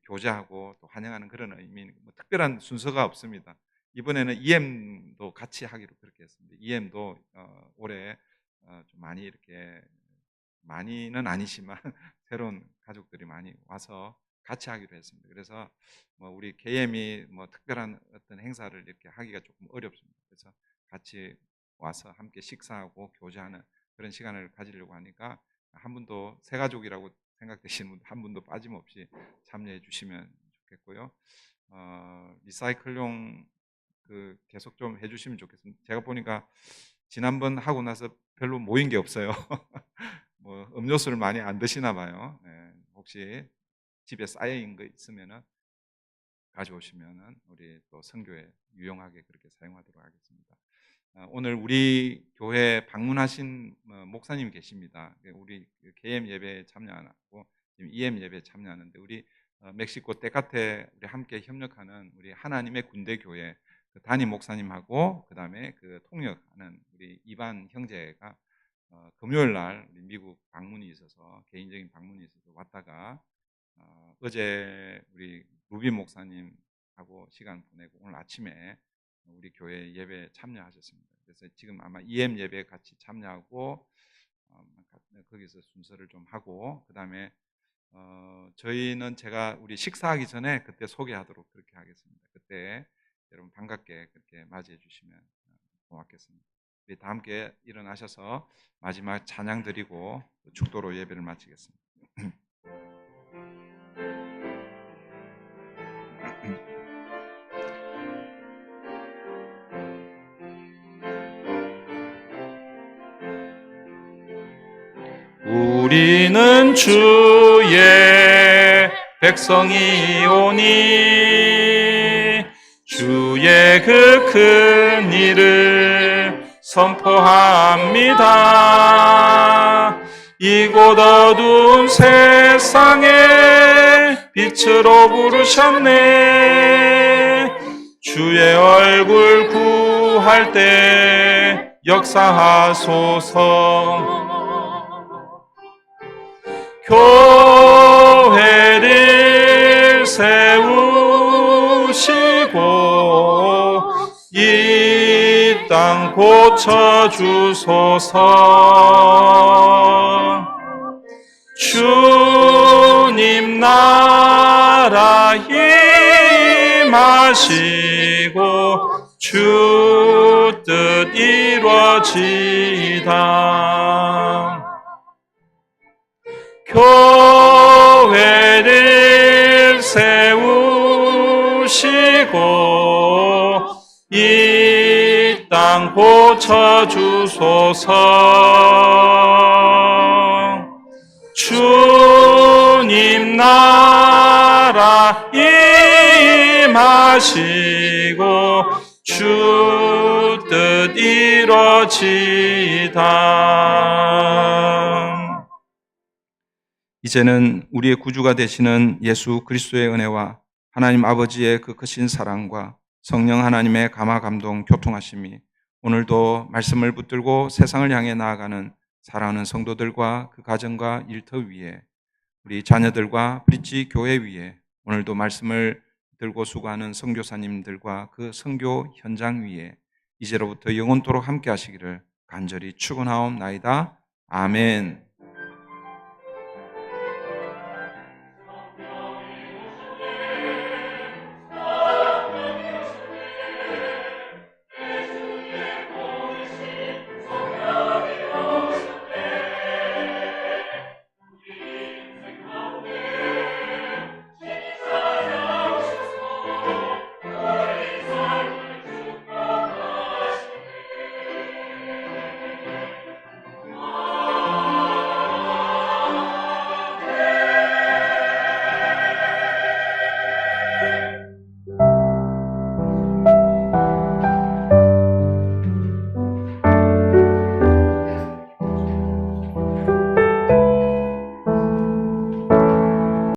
교제하고 또 환영하는 그런 의미, 뭐 특별한 순서가 없습니다. 이번에는 EM도 같이 하기로 그렇게 했습니다. EM도 올해 좀 많이 이렇게 많이는 아니지만 새로운 가족들이 많이 와서 같이 하기로 했습니다. 그래서 뭐 우리 KM이 뭐 특별한 어떤 행사를 이렇게 하기가 조금 어렵습니다. 그래서 같이 와서 함께 식사하고 교제하는 그런 시간을 가지려고 하니까 한 분도 새 가족이라고 생각되시는 분 한 분도 빠짐없이 참여해 주시면 좋겠고요. 리사이클용 그 계속 좀 해주시면 좋겠습니다. 제가 보니까 지난번 하고 나서 별로 모인 게 없어요. 뭐 음료수를 많이 안 드시나 봐요. 네, 혹시 집에 쌓여있는 거 있으면은 가져오시면은 우리 또 선교에 유용하게 그렇게 사용하도록 하겠습니다. 오늘 우리 교회 방문하신 목사님 계십니다. 우리 KM 예배에 참여하고 지금 EM 예배에 참여하는데 우리 멕시코 테카테 우리 함께 협력하는 우리 하나님의 군대 교회 그 담임 목사님하고 그 다음에 그 통역하는 우리 이반 형제가 금요일 날 미국 방문이 있어서 개인적인 방문이 있어서 왔다가 어제 우리 루비 목사님하고 시간 보내고 오늘 아침에 우리 교회 예배에 참여하셨습니다. 그래서 지금 아마 EM 예배에 같이 참여하고 거기서 순서를 좀 하고 그 다음에 저희는 제가 우리 식사하기 전에 그때 소개하도록 그렇게 하겠습니다. 그때 여러분 반갑게 그렇게 맞이해 주시면 고맙겠습니다. 우리 다 함께 일어나셔서 마지막 찬양 드리고 축도로 예배를 마치겠습니다. 우리는 주의 백성이오니 주의 그 큰 일을 선포합니다. 이곳 어두운 세상에 빛으로 부르셨네. 주의 얼굴 구할 때 역사하소서. 교회를 세우시고 이 땅 고쳐주소서. 주님 나라 임하시고 주 뜻 이루어지다. 교회를 세우시고 이 땅 고쳐주소서. 주님 나라 임하시고 주 뜻 이루어지다. 이제는 우리의 구주가 되시는 예수 그리스도의 은혜와 하나님 아버지의 그 크신 사랑과 성령 하나님의 감화 감동 교통하심이 오늘도 말씀을 붙들고 세상을 향해 나아가는 사랑하는 성도들과 그 가정과 일터 위에 우리 자녀들과 브릿지 교회 위에 오늘도 말씀을 들고 수고하는 선교사님들과 그 선교 현장 위에 이제로부터 영원토록 함께 하시기를 간절히 축원하옵나이다. 아멘.